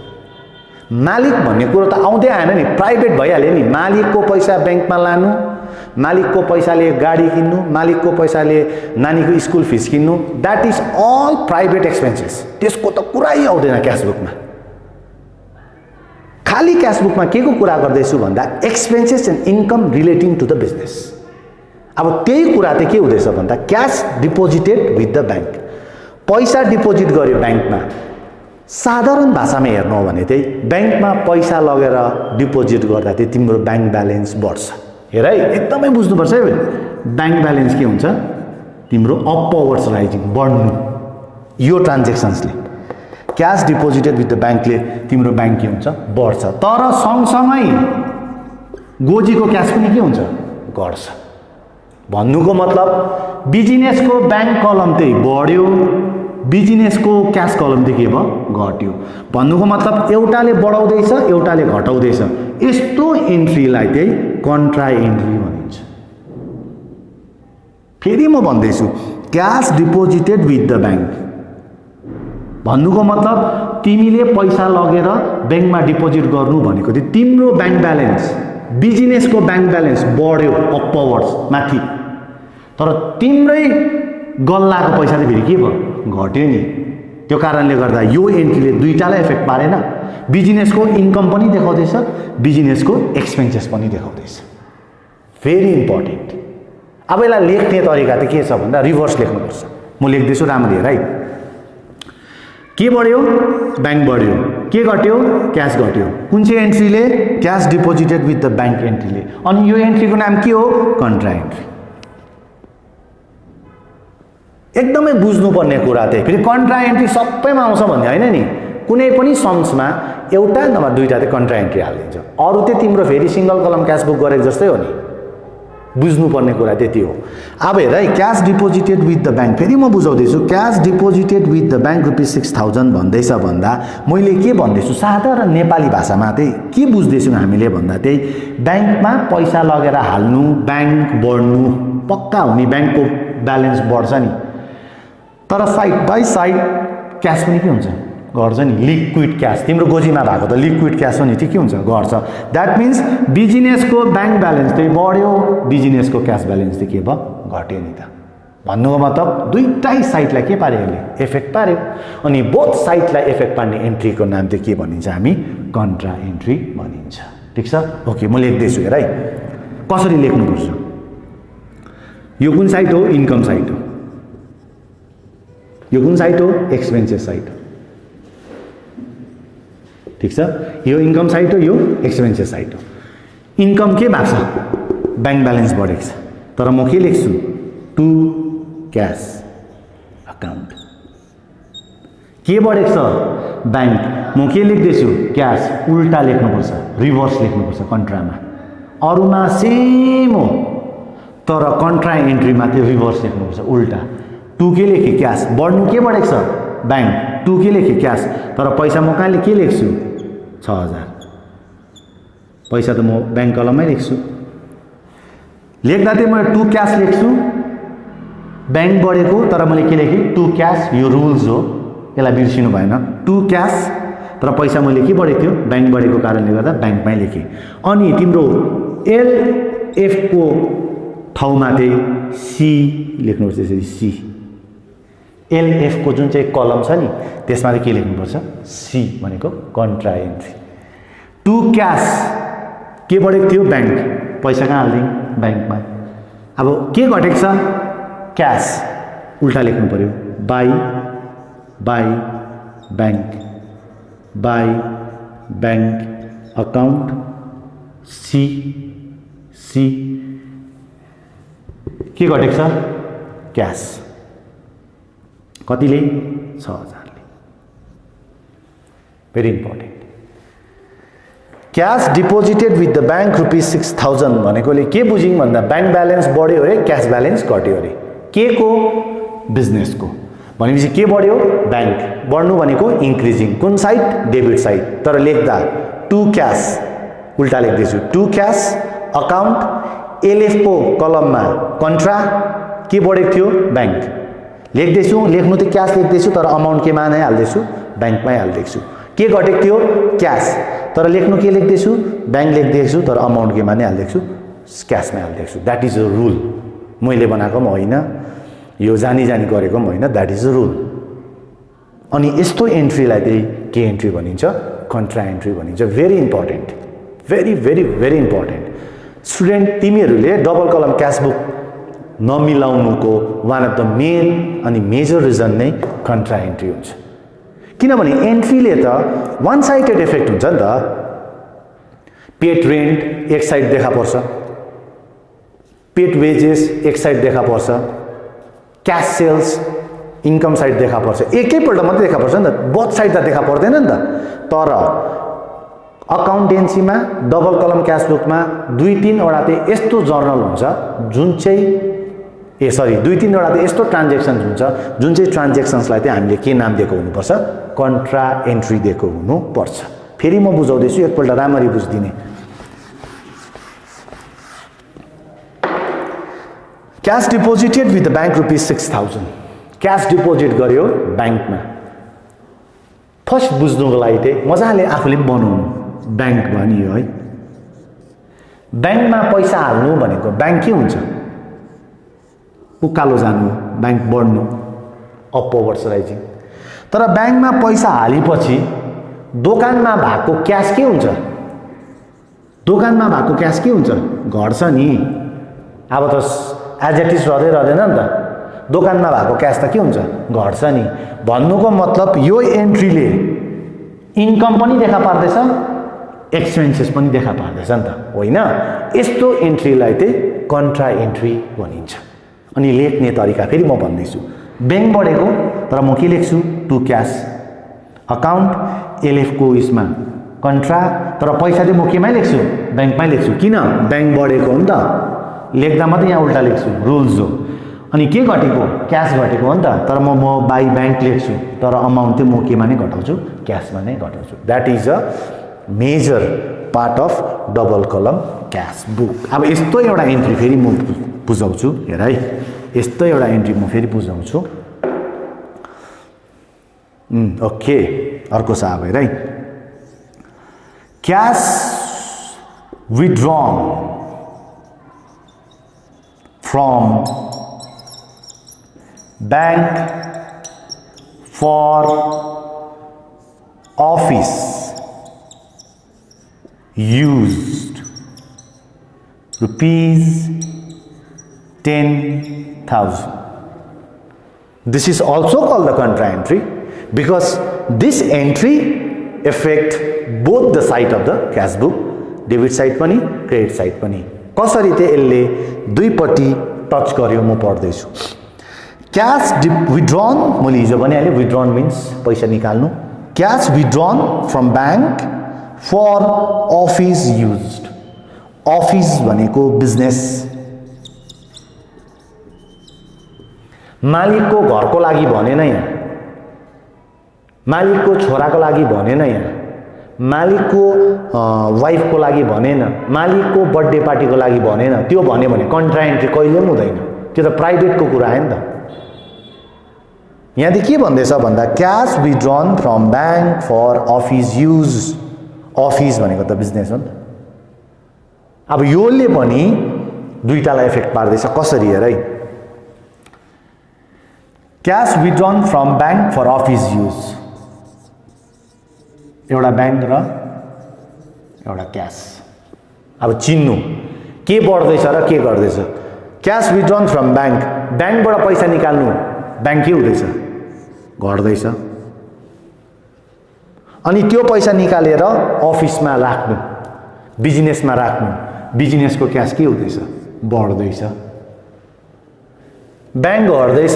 मालिक भन्ने कुरो त आउँदै आएन नि, प्राइभेट भइहाल्यो नि। मालिकको पैसा बैंकमा लानु, मालिकको पैसाले गाडी किन्नु, मालिकको पैसाले नानीको स्कुल फिस किन्नु, that is all private expenses. त्यसको त कुरै आउँदैन क्यासबुकमा। खाली क्यासबुकमा के को कुरा गर्दैछु भन्दा expenses and income relating to the business. अब त्यही कुरा चाहिँ के हुँदैछ भन्दा cash deposited with the bank. पैसा डिपोजिट गर्यो बैंकमा। साधारण भाषामा हेर्नु हो भने चाहिँ बैंकमा पैसा लगेर डिपोजिट गर्दा चाहिँ तिम्रो बैंक ब्यालेन्स बढ्छ। हेर है, एकदमै बुझ्नुपर्छ है। बैंक ब्यालेन्स के हुन्छ? तिम्रो अपवर्ड्स राइजिङ, बढ्नु। यो ट्रान्ज्याक्सन्सले क्यास डिपोजिटेड विथ द बैंकले तिम्रो बैंक के हुन्छ? बढ्छ। तर सँगसँगै गोजीको क्यास पनि के हुन्छ? घट्छ। भन्नुको मतलब बिजनेसको बैंक कलम चाहिँ बढ्यो, बिजनेसको क्यास कलम चाहिँ के भयो? घट्यो। भन्नुको मतलब एउटाले बढाउँदैछ, एउटाले घटाउँदैछ। यस्तो एन्ट्रीलाई चाहिँ कन्ट्रा एन्ट्री भनिन्छ। फेरि म भन्दैछु cash deposited with the bank भन्नुको मतलब तिमीले पैसा लगेर बैंकमा डिपोजिट गर्नु भनेको चाहिँ तिम्रो बैंक ब्यालेन्स, बिजनेसको बैंक ब्यालेन्स बढ्यो अपवर्ड्स माथि। तर तिम्रै गल्लाको पैसा चाहिँ फेरि के भयो? घट्यो नि। त्यो कारणले गर्दा यो एन्ट्रीले दुईटालाई इफेक्ट पारेन। बिजनेसको इन्कम पनि देखाउँदैछ, बिजनेसको एक्सपेन्सेस पनि देखाउँदैछ। Very important. अब यसलाई लेख्ने तरिका चाहिँ के छ भन्दा रिभर्स लेख्नुपर्छ। म लेख्दैछु राम्ररी हेर है। के बढ्यो? बैंक बढ्यो। के घट्यो? क्यास घट्यो। कुन चाहिँ एन्ट्रीले? Cash deposited with the bank एन्ट्रीले। अनि यो एन्ट्रीको नाम के हो? Contra entry. एकदमै बुझ्नुपर्ने कुरा चाहिँ फेरि कन्ट्रा एन्ट्री सबैमा आउँछ भन्ने होइन नि। कुनै पनि सम्समा एउटा नभए दुईटा चाहिँ कन्ट्रा एन्ट्री हालिदिन्छ। अरू चाहिँ तिम्रो फेरि सिंगल कलम क्यास बुक गरेको जस्तै हो नि। बुझ्नुपर्ने कुरा त्यति हो। अब हेर है, cash deposited with the bank. फेरि म बुझाउँदैछु cash deposited with the bank ₹6,000 भन्दैछ भन्दा मैले के भन्दैछु? साधारण नेपाली भाषामा चाहिँ के बुझ्दैछौँ हामीले भन्दा चाहिँ बैंकमा पैसा लगेर हाल्नु, बैंक बढ्नु, पक्का हो नि। बैंकको ब्यालेन्स बढ्छ नि। तर साइड बाई साइड क्यास पनि के हुन्छ? घट्छ नि। लिक्विड क्यास तिम्रो गोजीमा भएको त लिक्विड क्यास हो नि, त्यो के हुन्छ? घट्छ। द्याट मिन्स बिजनेसको बैंक ब्यालेन्स चाहिँ बढ्यो, बिजनेसको क्यास ब्यालेन्स चाहिँ के भयो? घट्यो नि त। भन्नुको मतलब दुईटै साइडलाई के पार्यो? यसले इफेक्ट पार्यो। अनि बोथ साइडलाई इफेक्ट पार्ने एन्ट्रीको नाम चाहिँ के भनिन्छ? हामी कन्ट्रा एन्ट्री भनिन्छ। ठिक छ? ओके, म लेख्दैछु हेर है कसरी लेख्नुपर्छ। यो कुन साइड हो? इन्कम साइड हो। यो कुन साइड हो? एक्सपेन्सेस साइड हो। ठिक छ? यो इन्कम साइड हो, यो एक्सपेन्सेस साइड हो। इन्कम के भएको छ ब्याङ्क ब्यालेन्स बढेको छ तर म के लेख्छु टु क्यास अकाउन्ट के बढेको छ ब्याङ्क म के लेख्दैछु क्यास उल्टा लेख्नुपर्छ रिभर्स लेख्नुपर्छ कन्ट्रामा अरूमा सेम हो तर कन्ट्रा एन्ट्रीमा त्यो रिभर्स लेख्नुपर्छ उल्टा टु के लेखेँ क्यास बढ्नु के बढेको छ ब्याङ्क टु के लेखेँ क्यास तर पैसा म कहाँले के लेख्छु 6000 पैसा त म ब्याङ्क कलममै लेख्छु लेख्दा चाहिँ मैले टु क्यास लेख्छु ब्याङ्क बढेको तर मैले के लेखेँ टु क्यास यो रुल्स हो यसलाई बिर्सिनु भएन टु क्यास तर पैसा मैले के बढेको थियो ब्याङ्क बढेको कारणले गर्दा ब्याङ्कमै लेखेँ अनि तिम्रो एलएफको ठाउँमा चाहिँ सी लेख्नुपर्छ यसरी सी एलएफको जुन चाहिँ कलम छ नि त्यसमा चाहिँ के लेख्नुपर्छ सी भनेको कन्ट्रा एन्ट्री टु क्यास के बढेको थियो ब्याङ्क पैसा कहाँ हाल्दिउँ ब्याङ्कमा अब के घटेको छ क्यास उल्टा लेख्नु पर्यो बाई ब्याङ्क अकाउन्ट सी के घटेको छ क्यास कतिले 6000ले very important cash deposited with the bank ₹6000 भनेकोले के बुझ्यौँ भन्दा ब्याङ्क ब्यालेन्स बढ्यो अरे क्यास ब्यालेन्स घट्यो अरे के को बिजनेसको भनेपछि के बढ्यो ब्याङ्क बढ्नु भनेको इन्क्रिजिङ कुन साइड डेबिट साइड तर लेख्दा टु क्यास उल्टा लेख्दैछु टु क्यास अकाउन्ट एलएफको कलममा कन्ट्रा के बढेको थियो ब्याङ्क लेख्दैछु लेख्नु त क्यास लेख्दैछु तर अमाउन्ट केमा नै हाल्दैछु ब्याङ्कमै हाल्दैछु के घटेको थियो क्यास तर लेख्नु के लेख्दैछु ब्याङ्क लेख्दैछु तर अमाउन्ट केमा नै हाल्दैछु क्यासमै हाल्दैछु द्याट इज अ रुल मैले बनाएको पनि होइन यो जानी गरेको पनि होइन द्याट इज अ रुल अनि यस्तो एन्ट्रीलाई चाहिँ के एन्ट्री भनिन्छ कन्ट्रा एन्ट्री भनिन्छ very important very very very important student तिमीहरूले डबल कलम क्यास बुक नमिलाउनुको वान अफ द मेन अनि मेजर रिजन नै कन्ट्रा एन्ट्री हुन्छ किनभने एन्ट्रीले त वान साइडेड इफेक्ट हुन्छ नि त पेड रेन्ट एक साइड देखा पर्छ पेड वेजेस एक साइड देखा पर्छ क्यास सेल्स इन्कम साइड देखा पर्छ एकैपल्ट मात्रै देखा पर्छ नि त बोथ साइड त देखा पर्दैन नि त तर अकाउन्टेन्सीमा डबल कलम क्यास बुकमा 2-3 वटा चाहिँ यस्तो जर्नल हुन्छ जुन चाहिँ दुई तीनवटा चाहिँ यस्तो ट्रान्जेक्सन हुन्छ जुन चाहिँ ट्रान्जेक्सन्सलाई चाहिँ हामीले के नाम दिएको हुनुपर्छ कन्ट्रा एन्ट्री दिएको हुनुपर्छ फेरि म बुझाउँदैछु एकपल्ट राम्ररी बुझिदिने cash deposited with the bank ₹6000 cash deposit गर्यो ब्याङ्कमा फर्स्ट बुझ्नुको लागि चाहिँ मजाले आफूले पनि बनाउनु ब्याङ्क भनियो है ब्याङ्कमा पैसा हाल्नु भनेको ब्याङ्क के हुन्छ उकालो जानु ब्याङ्क बढ्नु अपवर्ड्स राइजिङ तर ब्याङ्कमा पैसा हालेपछि दोकानमा भएको क्यास के हुन्छ दोकानमा भएको क्यास के हुन्छ घट्छ नि अब त एज इट इज रहँदैन नि त दोकानमा भएको क्यास त के हुन्छ घट्छ नि भन्नुको मतलब यो एन्ट्रीले इन्कम पनि देखा पार्दैछ एक्सपेन्सेस पनि देखा पार्दैछ नि त होइन यस्तो एन्ट्रीलाई चाहिँ कन्ट्रा एन्ट्री भनिन्छ अनि लेख्ने तरिका फेरि म भन्दैछु ब्याङ्क बढेको तर म के लेख्छु टु क्यास अकाउन्ट एलएफको उसमा कन्ट्रा तर पैसा चाहिँ म केमै लेख्छु ब्याङ्कमै लेख्छु किन ब्याङ्क बढेको हो नि त लेख्दा मात्रै यहाँ उल्टा लेख्छु रुल्स हो अनि के घटेको क्यास घटेको हो नि त तर म बाई ब्याङ्क लेख्छु तर अमाउन्ट चाहिँ म केमा नै घटाउँछु क्यासमा नै घटाउँछु that is a major part of double column cash book अब यस्तो एउटा एन्ट्री फेरि म बुझाउँछु हेर है यस्तो एउटा एन्ट्री म फेरि बुझाउँछु ओके अर्को छ अब हेर है cash withdrawn from bank for office used ₹10,000. This is also called the contra entry because this entry affect both the side of the cash book. Debit side पनि क्रेडिट साइड पनि कसरी चाहिँ यसले दुईपट्टि टच गर्यो म पढ्दैछु क्याश विथड्रन मैले हिजो भनिहालेँ विथड्रन मिन्स पैसा निकाल्नु cash withdrawn from bank for office used office भनेको बिजनेस मालिकको घरको लागि भनेन यहाँ मालिकको छोराको लागि भनेन यहाँ मालिकको वाइफको लागि भनेन मालिकको बर्थडे पार्टीको लागि भनेन त्यो भन्यो भने कन्ट्रा एन्ट्री कहिले पनि हुँदैन त्यो त प्राइभेटको कुरा आयो नि त यहाँ के भन्दैछ भन्दा cash withdrawn from bank for office use office भनेको त बिजनेस हो नि त अब योले पनि दुईटालाई इफेक्ट पार्दैछ कसरी हेर है cash withdrawn from bank for office use एउटा बैंक र एउटा क्याश अब चिन्नु के बढ्दैछ र के गर्दैछ क्याश विथड्रन फ्रम बैंक बैंकबाट पैसा निकाल्नु बैंक के हुँदैछ घट्दैछ अनि त्यो पैसा निकालेर अफिसमा राख्नु बिजनेसमा राख्नु बिजनेसको क्याश के हुँदैछ बढ्दैछ बैंक घट्दैछ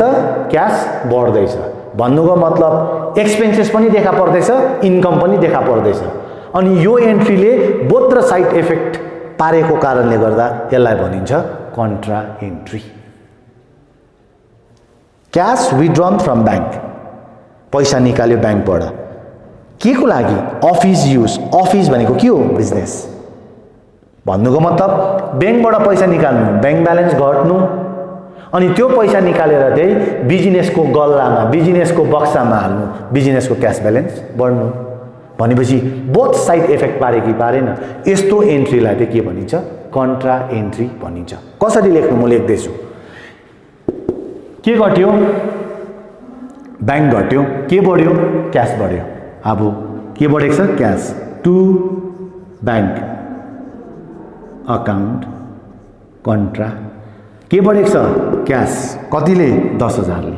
क्याश बढ्दैछ भन्नुको मतलब एक्सपेन्सेस पनि देखा पर्दैछ इन्कम पनि देखा पर्दैछ अनि यो एन्ट्रीले बोथ र साइड इफेक्ट पारेको कारणले गर्दा यसलाई भनिन्छ contra entry cash withdrawn from bank पैसा निकाल्यो बैंकबाट के को लागि अफिस युज अफिस भनेको के हो बिजनेस भन्नुको मतलब बैंकबाट पैसा निकाल्नु बैंक ब्यालेन्स घट्नु अनि त्यो पैसा निकालेर चाहिँ बिजनेसको गल्लामा बिजनेसको बक्सामा हाल्नु बिजनेसको क्याश ब्यालेन्स बढ्नु भनेपछि बोथ साइड इफेक्ट पारे कि पारेन यस्तो एन्ट्रीलाई चाहिँ के भनिन्छ कन्ट्रा एन्ट्री भनिन्छ कसरी लेख्नु म लेख्दैछु के घट्यो बैंक घट्यो के बढ्यो क्याश बढ्यो अब के बढेको छ cash to bank account contra के बढेको छ क्याश कतिले 10,000 ले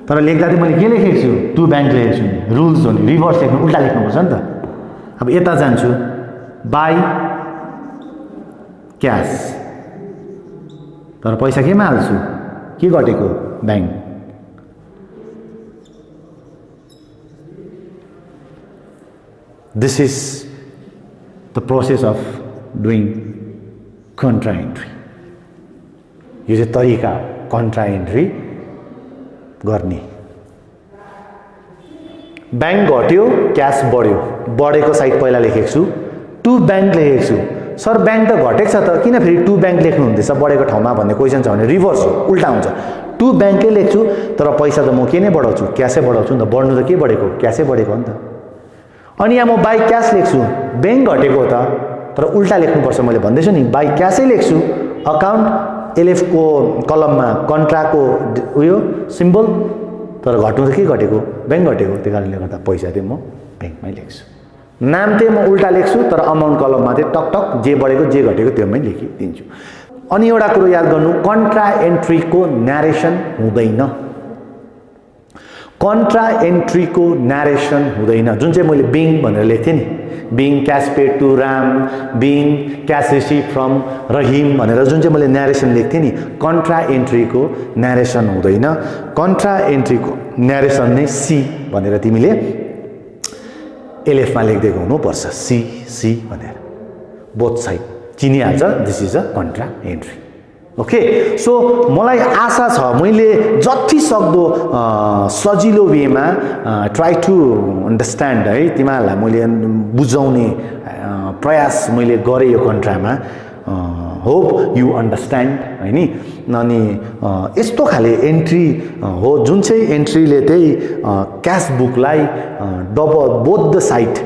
तर लेख्दा चाहिँ मैले के लेखेको छु टु बैंक लेखेको छु रुल्स हो नि रिभर्स लेख्नु उल्टा लेख्नुपर्छ नि त अब यता जान्छु बाई क्याश तर पैसा केमा हाल्छु के घटेको bank this is the process of doing contra entry यो चाहिँ तरिका कन्ट्रा एन्ट्री गर्ने बैंक घट्यो क्याश बढ्यो बढेको साइड पहिला लेखेको छु टु बैंक लेखेको छु सर बैंक त घटेको छ त किन फेरि टु बैंक लेख्नु हुँदैछ बढेको ठाउँमा भन्ने क्वेसन छ भने रिभर्स हो उल्टा हुन्छ टु बैंकै लेख्छु तर पैसा त म के नै बढाउँछु क्यासै बढाउँछु नि त बढ्नु त के बढेको क्यासै बढेको हो नि त अनि यहाँ म बाई क्यास लेख्छु बैंक घटेको त तर उल्टा लेख्नुपर्छ मैले भन्दैछु नि बाई क्यासै लेख्छु अकाउन्ट एलएफको कलममा कन्ट्राको उयो सिम्बल तर घट्नु त के घटेको बैंक घटेको त्यो कारणले गर्दा पैसा चाहिँ म बैंकमै लेख्छु नाम चाहिँ म उल्टा लेख्छु तर अमाउन्ट कलममा चाहिँ टक टक जे बढेको जे घटेको त्योमै लेखिदिन्छु अनि एउटा कुरो याद गर्नु कन्ट्रा एन्ट्रीको न्यारेसन हुँदैन कन्ट्रा एन्ट्रीको न्यारेसन हुँदैन जुन चाहिँ मैले बिङ भनेर लेख्थेँ नि being cash paid to Ram being cash receive from Rahim भनेर जुन चाहिँ मैले न्यारेसन लेख्थेँ नि कन्ट्रा एन्ट्रीको न्यारेसन हुँदैन कन्ट्रा एन्ट्रीको न्यारेसन नै सी भनेर तिमीले एलएफमा लेखिदिएको हुनुपर्छ सी सी भनेर बोथ साइड चिनिहाल्छ this is a contra entry okay so मलाई आशा छ मैले जति सक्दो सजिलो वेमा ट्राई टु अन्डरस्ट्यान्ड है तिमीहरूलाई मैले बुझाउने प्रयास मैले गरेँ यो कन्ट्रामा होप यु अन्डरस्ट्यान्ड है नि अनि यस्तो खाले एन्ट्री हो जुन चाहिँ एन्ट्रीले चाहिँ क्यास बुकलाई double both the side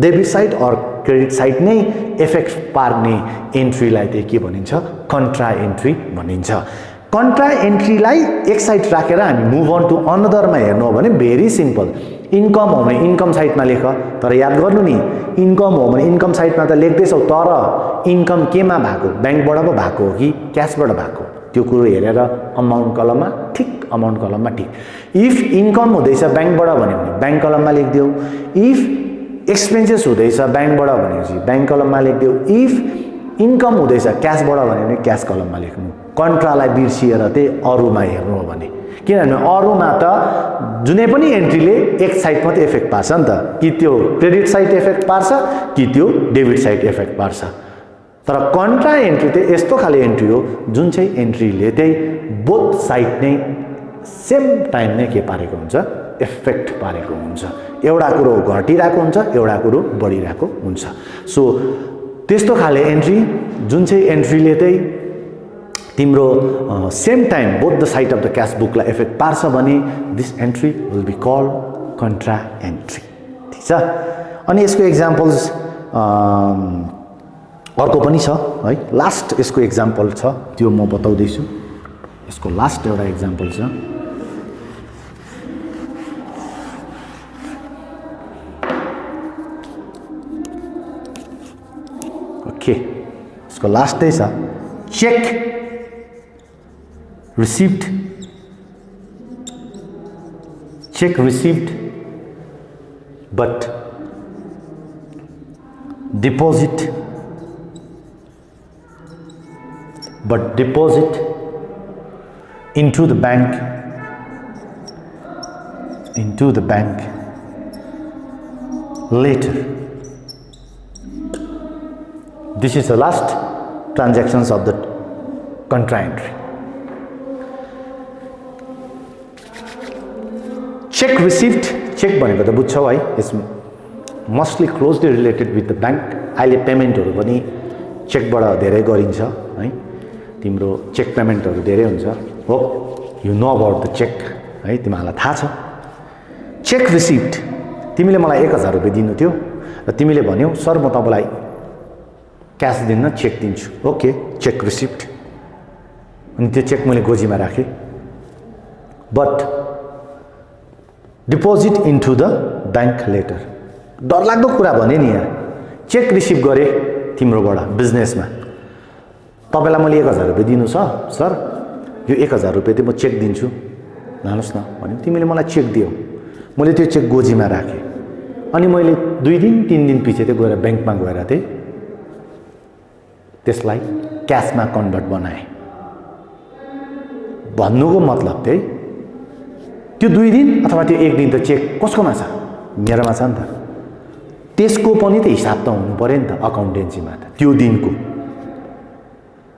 debit side or credit side नै इफेक्ट पार्ने एन्ट्रीलाई चाहिँ के भनिन्छ कन्ट्रा एन्ट्री भनिन्छ कन्ट्रा एन्ट्रीलाई एक साइड राखेर हामी मुभ अन टु अनदरमा हेर्नु हो भने भेरी सिम्पल इन्कम हो भने इन्कम साइडमा लेख तर याद गर्नु नि इन्कम हो भने इन्कम साइडमा त लेख्दैछौ तर इन्कम केमा भएको बैंकबाट पो भएको हो कि क्याशबाट भएको त्यो कुरो हेरेर अमाउन्ट कलममा ठिक अमाउन्ट कलममा ठिक इफ इन्कम हुँदैछ बैंकबाट भन्यो भने बैंक कलममा लेखिदेऊ इफ एक्सपेन्सेस हुँदैछ ब्याङ्कबाट भनेपछि ब्याङ्क कलममा लेखिदियो, इफ इन्कम हुँदैछ क्यासबाट भन्यो भने क्यास कलममा लेख्नु, कन्ट्रालाई बिर्सिएर चाहिँ अरूमा हेर्नु हो भने। किनभने अरूमा त जुनै पनि एन्ट्रीले एक साइड मात्रै इफेक्ट पार्छ नि त, कि त्यो क्रेडिट साइड इफेक्ट पार्छ कि त्यो डेबिट साइड इफेक्ट पार्छ। तर कन्ट्रा एन्ट्री चाहिँ यस्तो खाले एन्ट्री हो जुन चाहिँ एन्ट्रीले चाहिँ बोथ साइड नै सेम टाइम नै के पारेको हुन्छ, इफेक्ट पारेको हुन्छ। एउटा कुरो घटिरहेको हुन्छ, एउटा कुरो बढिरहेको हुन्छ। सो त्यस्तो खाले एन्ट्री जुन चाहिँ एन्ट्रीले चाहिँ तिम्रो same time both the side of the cash बुकलाई इफेक्ट पार्छ भने this entry will be called contra entry. ठिक छ। अनि यसको एक्जाम्पल्स अर्को पनि छ है, लास्ट यसको एक्जाम्पल छ त्यो म बताउँदैछु। यसको लास्ट एउटा एक्जाम्पल छ। ओके, यसको लास्टै छ, check received but deposit into the bank later. This is the last transactions of the contra entry. Cheque receipt, cheque भनेको त बुझ्छौ है, it's mostly closely related with the bank. अहिले पेमेन्टहरू पनि चेकबाट धेरै गरिन्छ है, तिम्रो चेक पेमेन्टहरू धेरै हुन्छ। हो, you know about the cheque है, तिमीहरूलाई थाहा छ। चेक रिसिप्ट, तिमीले मलाई 1000 रुपियाँ दिनु थियो र तिमीले भन्यौ सर म तपाईँलाई क्यास दिन्न चेक दिन्छु। Okay, cheque receipt. अनि त्यो चेक मैले गोजीमा राखेँ, but deposit into the bank later. डरलाग्दो कुरा भने नि यार, चेक रिसिभ गरेँ तिम्रोबाट बिजनेसमा, तपाईँलाई मैले 1000 रुपियाँ दिनु छ सर, यो 1000 रुपियाँ चाहिँ म चेक दिन्छु लानुहोस् न भन्यो। तिमीले मलाई चेक दियौ, मैले त्यो चेक गोजीमा राखेँ, अनि मैले 2 दिन 3 दिन पछि चाहिँ गएर ब्याङ्कमा गएर चाहिँ त्यसलाई क्यासमा कन्भर्ट बनाएँ। भन्नुको मतलब चाहिँ त्यो 2 दिन अथवा त्यो 1 दिन त चेक कसकोमा छ, मेरोमा छ नि त। त्यसको पनि त हिसाब त हुनु पर्यो नि त अकाउन्टेन्सीमा त, त्यो दिनको।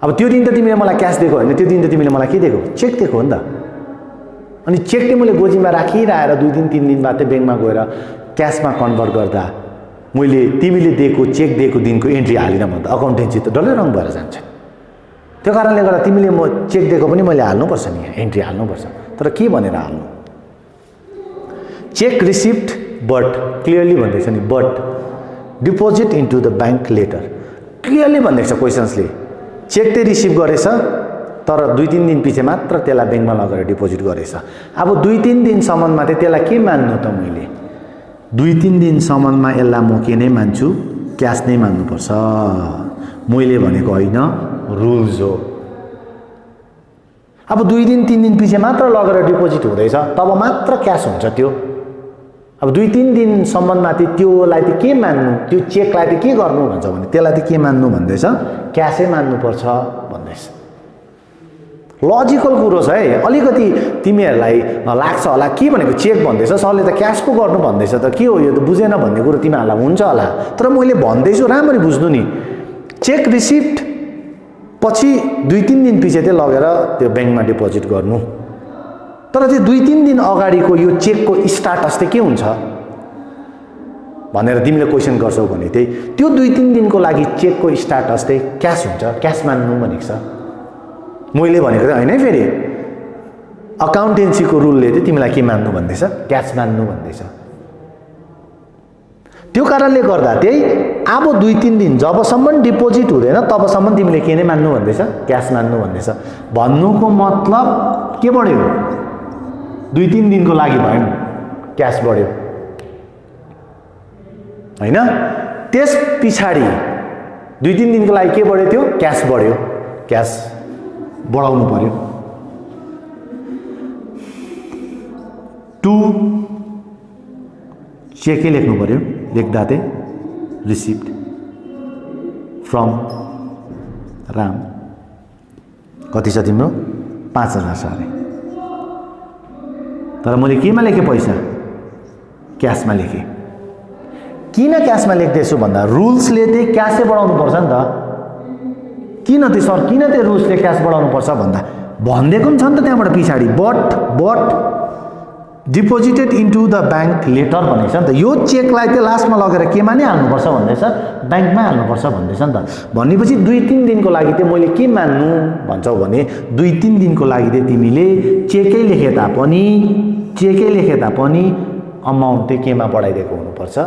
अब त्यो दिन त तिमीले मलाई क्यास दिएको होइन, त्यो दिन त तिमीले मलाई के दिएको, चेक दिएको हो नि त। अनि चेक चाहिँ मैले गोजीमा राखिरहेर 2 दिन 3 दिन बाद चाहिँ ब्याङ्कमा गएर क्यासमा कन्भर्ट गर्दा मैले तिमीले दिएको चेक दिएको दिनको एन्ट्री हालिनँ भने त अकाउन्टेन्सी त डल्लै रङ भएर जान्छ। त्यो कारणले गर्दा तिमीले म चेक दिएको पनि मैले हाल्नुपर्छ नि, एन्ट्री हाल्नुपर्छ। तर के भनेर हाल्नु, चेक रिसिप्ट बट क्लियरली भन्दैछ नि, but deposit into the bank later. Clearly भन्दैछ क्वेसन्सले, चेक चाहिँ रिसिभ गरेछ तर 2-3 दिन पछि मात्र त्यसलाई ब्याङ्कमा लगेर डिपोजिट गरेछ। अब 2-3 दिनसम्ममा चाहिँ त्यसलाई के मान्नु त, मैले 2-3 दिनसम्ममा यसलाई म के नै मान्छु, क्यास नै मान्नुपर्छ। मैले भनेको होइन, रुल्स हो। अब 2 दिन 3 दिन पछि मात्र लगेर डिपोजिट हुँदैछ तब मात्र क्यास हुन्छ त्यो। अब 2-3 दिनसम्ममा चाहिँ त्योलाई चाहिँ के मान्नु, त्यो चेकलाई चाहिँ के गर्नु भन्छ भने त्यसलाई चाहिँ के मान्नु भन्दैछ, क्यासै मान्नुपर्छ भन्दैछ। लजिकल कुरो छ है। अलिकति तिमीहरूलाई लाग्छ होला के भनेको चेक भन्दैछ, सरले त क्यासको गर्नु भन्दैछ त के हो यो त बुझेन भन्ने कुरो तिमीहरूलाई हुन्छ होला। तर मैले भन्दैछु राम्ररी बुझ्नु नि, चेक रिसिप्ट पछि 2-3 दिन पछि चाहिँ लगेर त्यो ब्याङ्कमा डिपोजिट गर्नु। तर त्यो 2-3 दिन अगाडिको यो चेकको स्टाटस चाहिँ के हुन्छ भनेर तिमीले क्वेसन गर्छौ भने चाहिँ त्यो 2-3 दिनको लागि चेकको स्टाटस चाहिँ क्यास हुन्छ, क्यास मान्नु भनेको छ। मैले भनेको चाहिँ होइन है, फेरि अकाउन्टेन्सीको रुलले चाहिँ तिमीलाई के मान्नु भन्दैछ, क्यास मान्नु भन्दैछ। त्यो कारणले गर्दा चाहिँ अब 2-3 दिन जबसम्म डिपोजिट हुँदैन तबसम्म तिमीले के नै मान्नु भन्दैछ, क्यास मान्नु भन्दैछ। भन्नुको मतलब के बढ्यो, 2-3 दिनको लागि भयो नि क्यास बढ्यो हैन। त्यस पछाडि 2-3 दिनको लागि के बढ्यो, त्यो क्यास बढ्यो, क्यास बढाउनु पर्यो। टु चेकै लेख्नु पर्यो, लेख्दा चाहिँ रिसिभ्ड फ्रम राम। कति छ तिम्रो? 5000 छ अरे। तर मैले केमा लेखेँ पैसा? क्यासमा लेखेँ। किन क्यासमा लेख्दैछु भन्दा रुल्सले चाहिँ क्यासै बढाउनु पर्छ नि त। किन त्यो सर, किन त्यो रुल्सले क्यास बढाउनु पर्छ भन्दा भनिदिएको पनि छ नि त त्यहाँबाट पछाडि, but deposited into the bank later भनेको छ नि त। यो चेकलाई चाहिँ लास्टमा लगेर केमा नै हाल्नुपर्छ भन्दैछ, ब्याङ्कमा हाल्नुपर्छ भन्दैछ नि त। भनेपछि 2-3 दिनको लागि चाहिँ मैले के मान्नु भन्छौ भने 2-3 दिनको लागि चाहिँ तिमीले चेकै लेखे तापनि अमाउन्ट चाहिँ केमा बढाइदिएको हुनुपर्छ?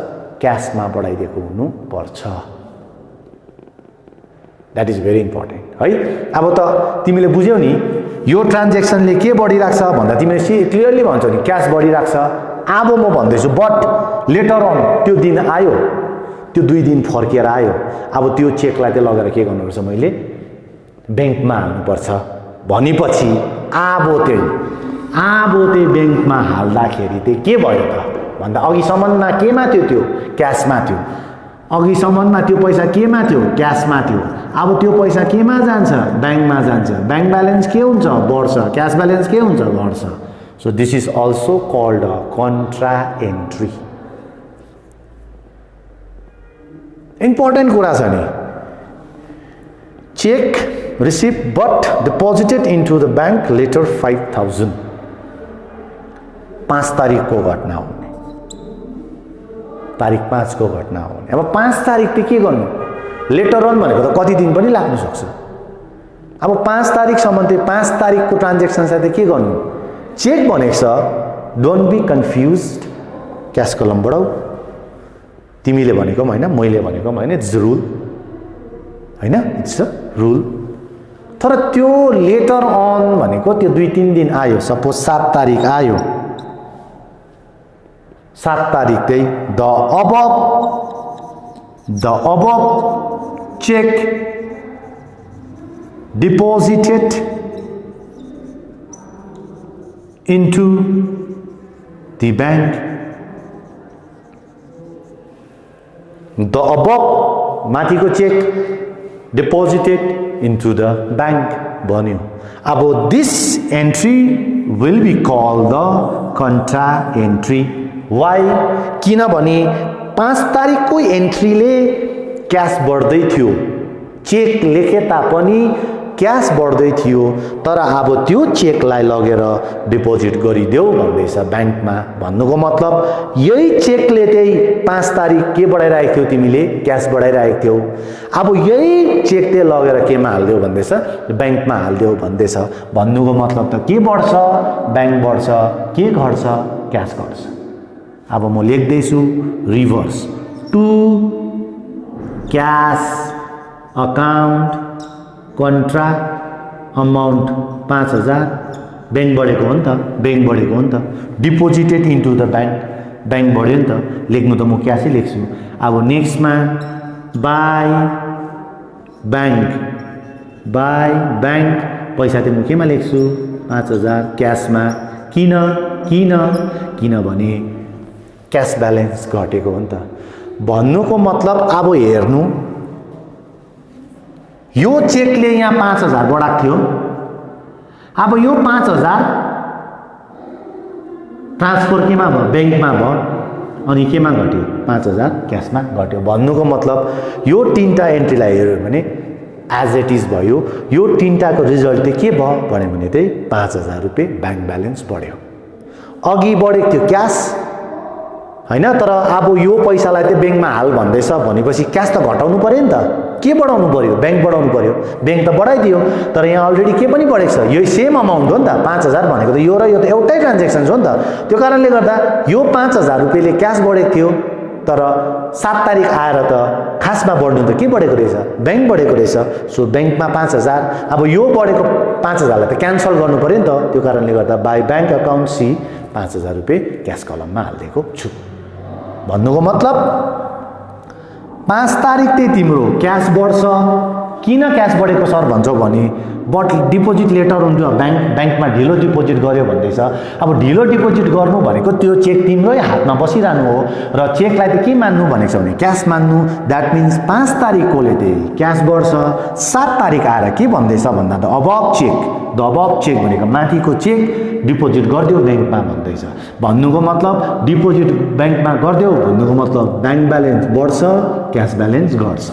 क्यासमा बढाइदिएको हुनुपर्छ। द्याट इज भेरी इम्पोर्टेन्ट है। अब त तिमीले बुझ्यौ नि यो ट्रान्जेक्सनले के बढिरहेको छ भन्दा तिमीले क्लियरली भन्छौ नि क्यास बढिरहेको छ। अब म भन्दैछु बट लेटर अन त्यो दिन आयो, त्यो 2 दिन फर्किएर आयो। अब त्यो चेकलाई चाहिँ लगेर के गर्नुपर्छ? मैले ब्याङ्कमा हाल्नुपर्छ। भनेपछि अब त्यही ब्याङ्कमा हाल्दाखेरि चाहिँ के भयो त भन्दा अघिसम्ममा केमा थियो? त्यो क्यासमा थियो। अघिसम्ममा त्यो पैसा केमा थियो? क्यासमा थियो। अब त्यो पैसा केमा जान्छ? ब्याङ्कमा जान्छ। ब्याङ्क ब्यालेन्स के हुन्छ? बढ्छ। क्यास ब्यालेन्स के हुन्छ? घट्छ। So this is also called a contra entry. Important कुरा छ नि। Cheque receive but deposited into the bank later 5000। 5 तारिकको घटना हो, तारिक 5 को घटना हो। अब 5 तारिक चाहिँ के गर्नु? लेटर अन भनेको त कति दिन पनि लाग्न सक्छ। अब 5 तारिकसम्म चाहिँ 5 तारिकको ट्रान्जेक्सन साथै के गर्नु? चेक भनेको छ। Don't be confused. क्यास कलम बढाऊ। तिमीले भनेको पनि होइन, मैले भनेको पनि होइन, इट्स अ रुल होइन, इट्स अ रुल। तर त्यो लेटर अन भनेको त्यो 2-3 दिन आयो। सपोज 7 तारिक आयो। 7 तारिक चाहिँ the above check deposited into the bank. The above माथिको check deposited into the bank बन्यो। अब this entry will be called the contra entry. Why? किनभने 5 तारिकको एन्ट्रीले क्यास बढ्दै थियो। चेक लेखे तापनि क्यास बढ्दै थियो। तर अब त्यो चेकलाई लगेर डिपोजिट गरिदेऊ भन्दैछ ब्याङ्कमा। भन्नुको मतलब यही चेकले चाहिँ 5 तारिक के बढाइरहेको थियो? तिमीले क्यास बढाइरहेको थियौ। अब यही चेक चाहिँ लगेर केमा हाल्दियौ भन्दैछ? ब्याङ्कमा हाल्दियौ भन्दैछ। भन्नुको मतलब त के बढ्छ? ब्याङ्क बढ्छ। के घट्छ? क्यास घट्छ। अब म लेख्दैछु reverse to cash account contra amount 5000। Bank बढेको हो नि त, ब्याङ्क बढेको हो नि त। Deposited into the bank, bank बढ्यो नि त। लेख्नु त म क्यासै लेख्छु। अब नेक्स्टमा बाई ब्याङ्क पैसा चाहिँ म केमा लेख्छु? 5000 क्यासमा। किनभने क्यास ब्यालेन्स घटेको हो नि त। भन्नुको मतलब अब हेर्नु यो चेकले यहाँ 5000 बढाएको थियो। अब यो 5000 ट्रान्सफर केमा भयो? ब्याङ्कमा भयो। अनि केमा घट्यो? 5000 क्यासमा घट्यो। भन्नुको मतलब यो 3टा एन्ट्रीलाई हेर्यो भने एज इट इज भयो। यो 3टाको रिजल्ट चाहिँ के भयो भने चाहिँ 5000 रुपियाँ ब्याङ्क ब्यालेन्स बढ्यो। अघि बढेको थियो क्यास होइन, तर अब यो पैसालाई चाहिँ ब्याङ्कमा हाल भन्दैछ। भनेपछि क्यास त घटाउनु पर्यो नि त। के बढाउनु पर्यो? ब्याङ्क बढाउनु पर्यो। ब्याङ्क त बढाइदियो, तर यहाँ अलरेडी के पनि बढेको छ? यो सेम अमाउन्ट हो नि त। 5000 भनेको त यो र यो त एउटै ट्रान्जेक्सन हो नि त। त्यो कारणले गर्दा यो 5000 रुपियाँले क्यास बढेको थियो। तर 7 तारिक आएर त खासमा बढ्नु त के बढेको रहेछ? ब्याङ्क बढेको रहेछ। सो ब्याङ्कमा 5000। अब यो बढेको 5000 लाई त क्यान्सल गर्नु पर्यो नि त। त्यो कारणले गर्दा बाई ब्याङ्क अकाउन्ट सी 5000 रुपियाँ क्यास कलममा हालिदिएको छु। भन्नुको मतलब 5 तारिक चाहिँ तिम्रो क्यास बढ्छ, किन क्यास बढेको सर भन्छौ भने बट डिपोजिट लेटर हुन्छ ब्याङ्कमा ढिलो डिपोजिट गर्यो भन्दैछ। अब ढिलो डिपोजिट गर्नु भनेको त्यो चेक तिम्रै हातमा बसिरहनु हो र चेकलाई त के मान्नु भनेको छ भने क्यास मान्नु। द्याट मिन्स 5 तारिककोले चाहिँ क्यास बढ्छ, 7 तारिक आएर के भन्दैछ भन्दा द अबभ चेक भनेको माथिको चेक डिपोजिट गरिदेऊ ब्याङ्कमा भन्दैछ। भन्नुको मतलब डिपोजिट ब्याङ्कमा गरिदेऊ भन्नुको मतलब ब्याङ्क ब्यालेन्स बढ्छ, क्यास ब्यालेन्स घट्छ,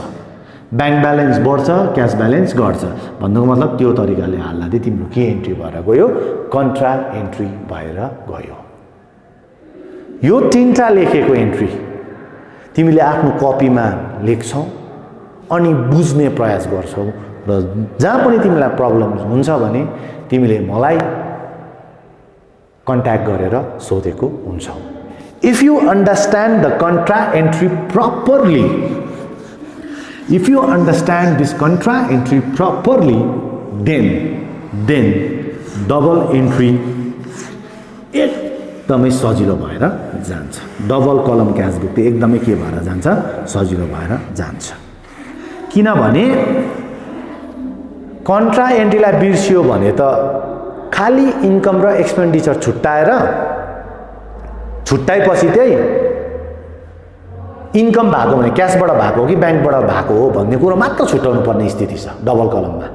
ब्याङ्क ब्यालेन्स बढ्छ, क्यास ब्यालेन्स घट्छ भन्नुको मतलब त्यो तरिकाले हाल्दा चाहिँ तिम्रो के एन्ट्री भएर गयो, कन्ट्रा एन्ट्री भएर गयो। यो 3टा लेखेको एन्ट्री तिमीले आफ्नो कपीमा लेख्छौ अनि बुझ्ने प्रयास गर्छौ र जहाँ पनि तिमीलाई प्रब्लम हुन्छ भने तिमीले मलाई कन्ट्याक्ट गरेर सोधेको हुन्छौ। If you understand the contra entry properly, if you understand this contra entry properly, then double entry एकदमै सजिलो भएर जान्छ। डबल कलम क्यास बुक चाहिँ एकदमै के भएर जान्छ, सजिलो भएर जान्छ। किनभने कन्ट्रा एन्ट्रीलाई बिर्सियो भने त खाली इन्कम र एक्सपेन्डिचर छुट्टाएपछि चाहिँ इन्कम भएको भने क्यासबाट भएको हो कि ब्याङ्कबाट भएको हो भन्ने कुरो मात्र छुट्याउनु पर्ने स्थिति छ डबल कलममा।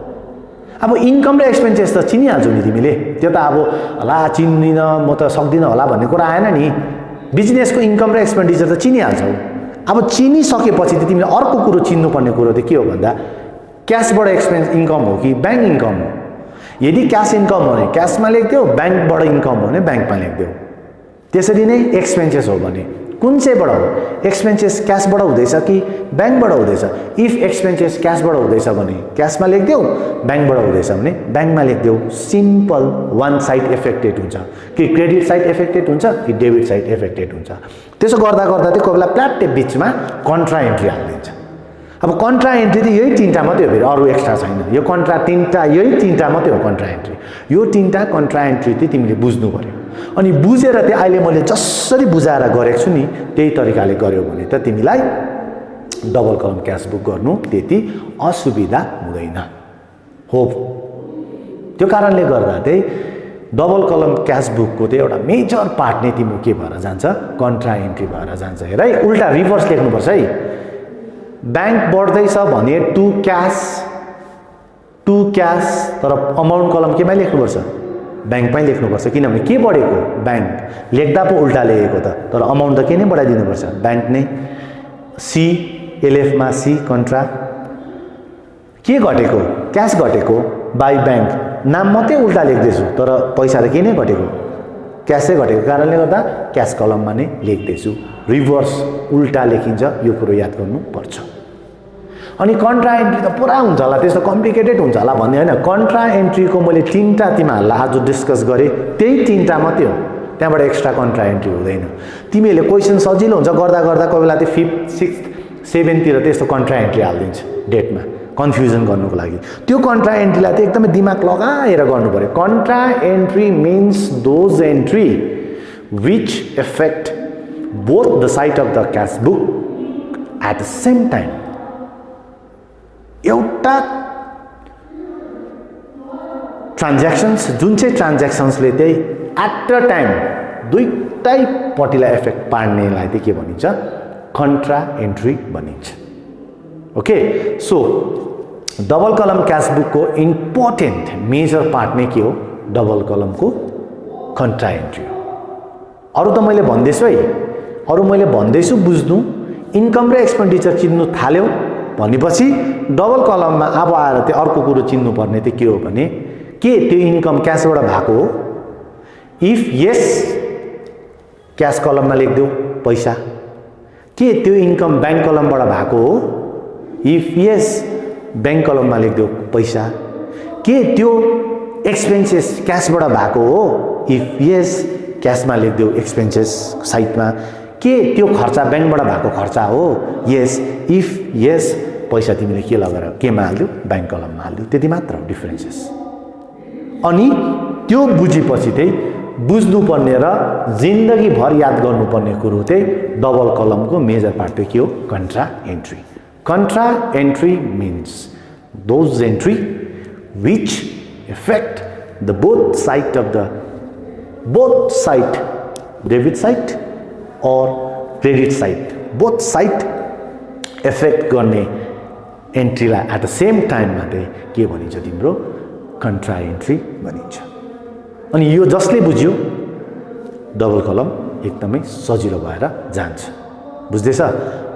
अब इन्कम र एक्सपेन्सेस त चिनिहाल्छौ नि तिमीले, त्यो त अब होला चिन्दिनँ म त सक्दिनँ होला भन्ने कुरा आएन नि। बिजनेसको इन्कम र एक्सपेन्डिचर त चिनिहाल्छौ। अब चिनिसकेपछि त तिमीले अर्को कुरो चिन्नुपर्ने कुरो चाहिँ के हो भन्दा क्यासबाट एक्सपेन्स इन्कम हो कि ब्याङ्क इन्कम हो। यदि क्यास इन्कम हो भने क्यासमा लेख्देऊ, ब्याङ्कबाट इन्कम हो भने ब्याङ्कमा लेख्देऊ। त्यसरी नै एक्सपेन्सेस हो भने कुन चाहिँबाट हो, एक्सपेन्सेस क्यासबाट हुँदैछ कि ब्याङ्कबाट हुँदैछ। इफ एक्सपेन्सेस क्यासबाट हुँदैछ भने क्यासमा लेख्देऊ, ब्याङ्कबाट हुँदैछ भने ब्याङ्कमा लेख्देऊ। सिम्पल, वान साइड एफेक्टेड हुन्छ कि क्रेडिट साइड एफेक्टेड हुन्छ कि डेबिट साइड एफेक्टेड हुन्छ। त्यसो गर्दा चाहिँ कोही बेला प्लाट्टे बिचमा कन्ट्रा एन्ट्री हालिदिन्छ। अब कन्ट्रा एन्ट्री चाहिँ यही 3टा मात्रै हो, फेरि अरू एक्स्ट्रा छैन। यो कन्ट्रा 3टा, यही 3टा मात्रै हो कन्ट्रा एन्ट्री। यो 3टा कन्ट्रा एन्ट्री चाहिँ तिमीले बुझ्नु पर्यो। अनि बुझेर चाहिँ अहिले मैले जसरी बुझाएर गरेको छु नि त्यही तरिकाले गर्यो भने त तिमीलाई डबल कलम क्यास बुक गर्नु त्यति असुविधा हुँदैन। हो, त्यो कारणले गर्दा चाहिँ डबल कलम क्यास बुकको चाहिँ एउटा मेजर पार्ट नै तिम्रो के भएर जान्छ, कन्ट्रा एन्ट्री भएर जान्छ। हेर है, उल्टा रिभर्स लेख्नुपर्छ है। ब्याङ्क बढ्दैछ भने टु क्यास, तर अमाउन्ट कलम केमा लेख्नुपर्छ, ब्याङ्कमै लेख्नुपर्छ। किनभने के बढेको, ब्याङ्क लेख्दा पो उल्टा लेखेको त, तर अमाउन्ट त के नै बढाइदिनुपर्छ, ब्याङ्क नै। सी, एलएफमा सी कन्ट्रा। के घटेको, क्यास घटेको बाई ब्याङ्क, नाम मात्रै उल्टा लेख्दैछु तर पैसा त के नै घटेको, क्यासै घटेको कारणले गर्दा क्यास कलममा नै लेख्दैछु। रिभर्स उल्टा लेखिन्छ, यो कुरो याद गर्नुपर्छ। अनि कन्ट्रा एन्ट्री त पुरा हुन्छ होला, त्यस्तो कम्प्लिकेटेड हुन्छ होला भन्ने होइन। कन्ट्रा एन्ट्रीको मैले 3टा तिमीहरूलाई आज डिस्कस गरेँ, त्यही 3टा मात्रै हो, त्यहाँबाट एक्स्ट्रा कन्ट्रा एन्ट्री हुँदैन। तिमीहरूले क्वेसन सजिलो हुन्छ गर्दा कोही बेला चाहिँ 5th, 6th, 7th तिर त्यस्तो कन्ट्रा एन्ट्री हालिदिन्छ डेटमा कन्फ्युजन गर्नुको लागि। त्यो कन्ट्रा एन्ट्रीलाई चाहिँ एकदमै दिमाग लगाएर गर्नु पर्यो। Contra entry means those entry which affect both the side of the cash book at the same time. एउटा ट्रान्ज्याक्सन्स, जुन चाहिँ ट्रान्ज्याक्सन्सले चाहिँ एट अ टाइम दुईटैपट्टिलाई एफेक्ट पार्नेलाई चाहिँ के भनिन्छ, कन्ट्रा एन्ट्री भनिन्छ। Okay, so double column cash बुकको इम्पोर्टेन्ट मेजर पार्ट नै के हो, डबल कलमको कन्ट्रा एन्ट्री हो। अरू त मैले भन्दैछु है, अरू मैले भन्दैछु बुझ्नु। इन्कम र एक्सपेन्डिचर चिन्नु थाल्यो भनेपछि डबल कलममा अब आएर त्यो अर्को कुरो चिन्नुपर्ने चाहिँ के हो भने के त्यो इन्कम क्यासबाट भएको हो। इफ यस, क्यास कलममा लेख्देऊ पैसा। के त्यो इन्कम ब्याङ्क कलमबाट भएको हो। इफ यस, ब्याङ्क कलममा लेख्देऊ पैसा। के त्यो एक्सपेन्सेस क्यासबाट भएको हो। इफ यस, क्यासमा लेख्देऊ एक्सपेन्सेस साइडमा। के त्यो खर्चा ब्याङ्कबाट भएको खर्चा हो। यस, इफ यस, पैसा तिमीले के लगाएर केमा हाल्दियौ, ब्याङ्क कलममा हाल्दियौ। त्यति मात्र हो डिफरेन्सेस। अनि त्यो बुझेपछि चाहिँ बुझ्नुपर्ने र जिन्दगीभर याद गर्नुपर्ने कुरो चाहिँ डबल कलमको मेजर पार्ट चाहिँ के हो, contra entry. Contra entry means those entry which affect the both side debit side or credit side, both side affect गर्ने एन्ट्रीलाई एट द सेम टाइममा चाहिँ के भनिन्छ तिम्रो कन्ट्रा एन्ट्री भनिन्छ। अनि यो जसले बुझ्यो डबल कलम एकदमै सजिलो भएर जान्छ। बुझ्दैछ?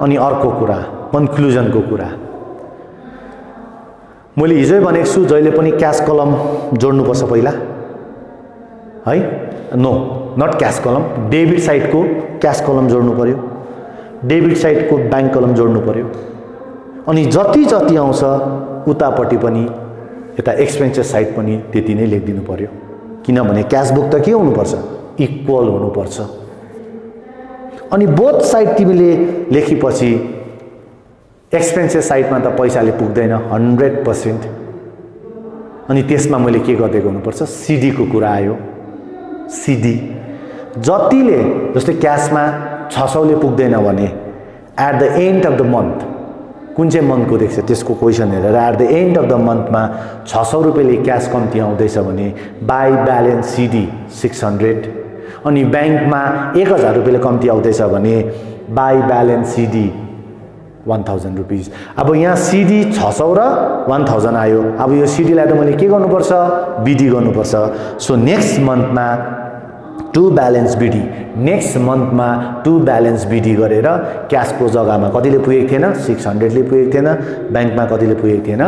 अनि अर्को कुरा कन्क्लुजनको कुरा मैले हिजै भनेको छु, जहिले पनि क्याश कलम जोड्नुपर्छ पहिला है। नो नट क्याश कलम, डेबिट साइडको क्याश कलम जोड्नु पर्यो, डेबिट साइडको ब्याङ्क कलम जोड्नु पर्यो। अनि जति जति आउँछ उतापट्टि पनि यता एक्सपेन्सेस साइड पनि त्यति नै लेखिदिनु पर्यो, किनभने क्याश बुक त के हुनुपर्छ? इक्वल हुनुपर्छ। अनि बोथ साइड तिमीले लेखेपछि एक्सपेन्सेस साइडमा त पैसाले पुग्दैन 100%। अनि त्यसमा मैले के गर्दै गर्नुपर्छ? सिडीको कुरा आयो। सिडी जतिले जस्तै क्याशमा 600 ले पुग्दैन भने at the end of the month, कुन चाहिँ मन्थको देख्छ त्यसको क्वेसन हेरेर at the end of the मन्थमा 600 रुपैयाँले क्याश कम्ती आउँदैछ भने बाई ब्यालेन्स सिडी 600। अनि ब्याङ्कमा 1000 रुपैयाँले कम्ती आउँदैछ भने बाई ब्यालेन्स सिडी 1000 रुपीज। अब यहाँ सिडी 600 र 1000 आयो। अब यो सिडीलाई त मैले के गर्नुपर्छ? बिडी गर्नुपर्छ। सो नेक्स्ट मन्थमा टु ब्यालेन्स बिडी, नेक्स्ट मन्थमा टु ब्यालेन्स बिडी गरेर क्याशको जग्गामा कतिले पुगेको थिएन? 600 ले पुगेको थिएन। ब्याङ्कमा कतिले पुगेको थिएन?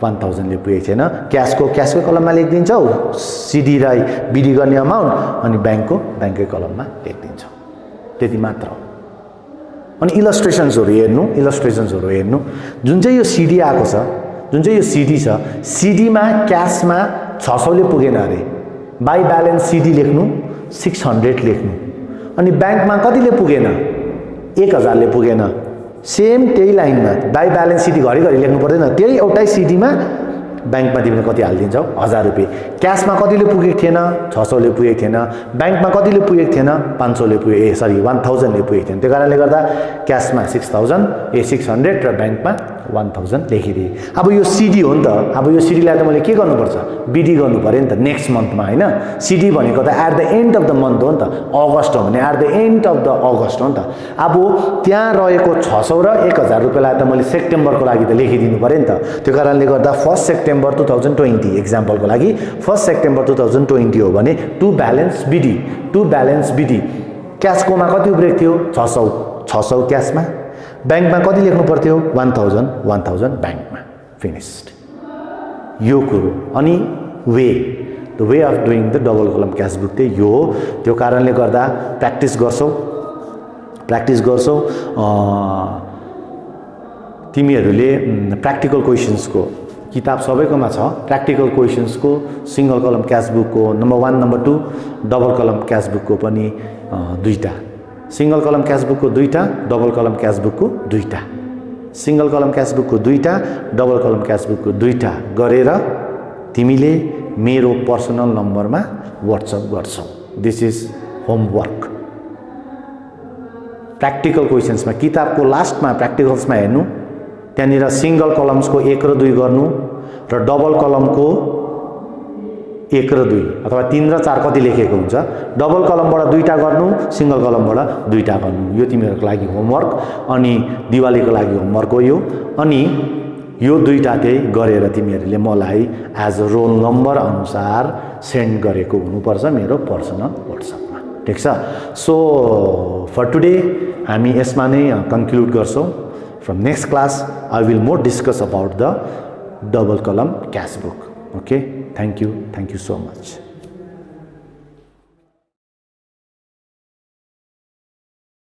1000 ले पुगेको थिएन। क्याशको कलममा लेखिदिन्छौ सिडीलाई बिडी गर्ने अमाउन्ट, अनि ब्याङ्ककै कलममा लेखिदिन्छौ। त्यति मात्र हो। अनि इलस्ट्रेसन्सहरु हेर्नु, जुन चाहिँ यो सिडी आएको छ, जुन चाहिँ यो सिडी छ, सिडीमा क्याशमा 600 ले पुगेन अरे, बाई ब्यालेन्स सिडी लेख्नु 600 लेख्नु। अनि ब्याङ्कमा कतिले पुगेन? 1000 ले पुगेन। सेम त्यही लाइनमा बाई ब्यालेन्स सिडी घरिघरि लेख्नु पर्दैन, त्यही एउटै सिडीमा ब्याङ्कमा तिमीले कति हालिदिन्छौ? 1000 रुपैयाँ। क्याशमा कतिले पुगेको थिएन? 600 ले पुगेको थिएन। ब्याङ्कमा कतिले पुगेको थिएन? 500 ले 1000 ले पुगेको थिएन। त्यो कारणले गर्दा क्याशमा 600 र ब्याङ्कमा 1000 लेखिदिए। अब यो सिडी हो नि त। अब यो सिडीलाई त मैले के गर्नुपर्छ? बिडी गर्नु पर्यो नि त नेक्स्ट मन्थमा, हैन? सिडी भनेको त at the end of the month हो नि त। अगस्ट हो भने at the end of the August हो नि त। अब त्यहाँ रहेको 600 र 1000 रुपैयाँलाई त मैले सेप्टेम्बरको लागि त लेखिदिनु पर्यो नि त। त्यो कारणले गर्दा 1 सेप्टेम्बर 2020 एक्जाम्पलको लागि 1 सेप्टेम्बर 2020 हो भने टु ब्यालेन्स बिडी क्याशकोमा कति उब्रेको थियो? 600 क्याशमा। ब्याङ्कमा कति लेख्नु पर्थ्यो? 1000 ब्याङ्कमा। फिनिस्ड। यो कुरो। अनि the way of doing the double column cash book चाहिँ यो हो। त्यो कारणले गर्दा प्र्याक्टिस गर्छौ। तिमीहरूले प्र्याक्टिकल क्वेसन्सको किताब सबैकोमा छ। प्र्याक्टिकल क्वेसन्सको सिंगल कलम क्याश बुकको number 1 number 2, double column cash बुकको पनि 2टा, सिंगल कलम क्याश बुकको 2टा, डबल कलम क्याश बुकको 2टा, सिंगल कलम क्याश बुकको 2टा, डबल कलम क्याश बुकको 2टा गरेर तिमीले मेरो पर्सनल नम्बरमा व्हाट्सएप गर्छौ। This is homework. प्र्याक्टिकल क्वेसन्समा किताबको लास्टमा प्र्याक्टिकल्समा हेर्नु, त्यहाँनिर सिंगल कलम्सको 1 र 2 गर्नु र डबल कलमको 1 र 2 अथवा 3 र 4 कति लेखेको हुन्छ, डबल कलमबाट 2टा गर्नु, सिंगल कलमबाट 2टा गर्नु। यो तिमीहरूको लागि होमवर्क। अनि दिवालीको लागि होमवर्क हो यो। अनि यो 2टा चाहिँ गरेर तिमीहरूले मलाई एज अ रोल नम्बर अनुसार सेन्ड गरेको हुनुपर्छ मेरो पर्सनल व्हाट्सएपमा। ठीक छ? सो फर टुडे हामी यसमा नै कन्क्लुड गर्छौं। From next class, I will more discuss about the double column cash book. Okay, thank you so much.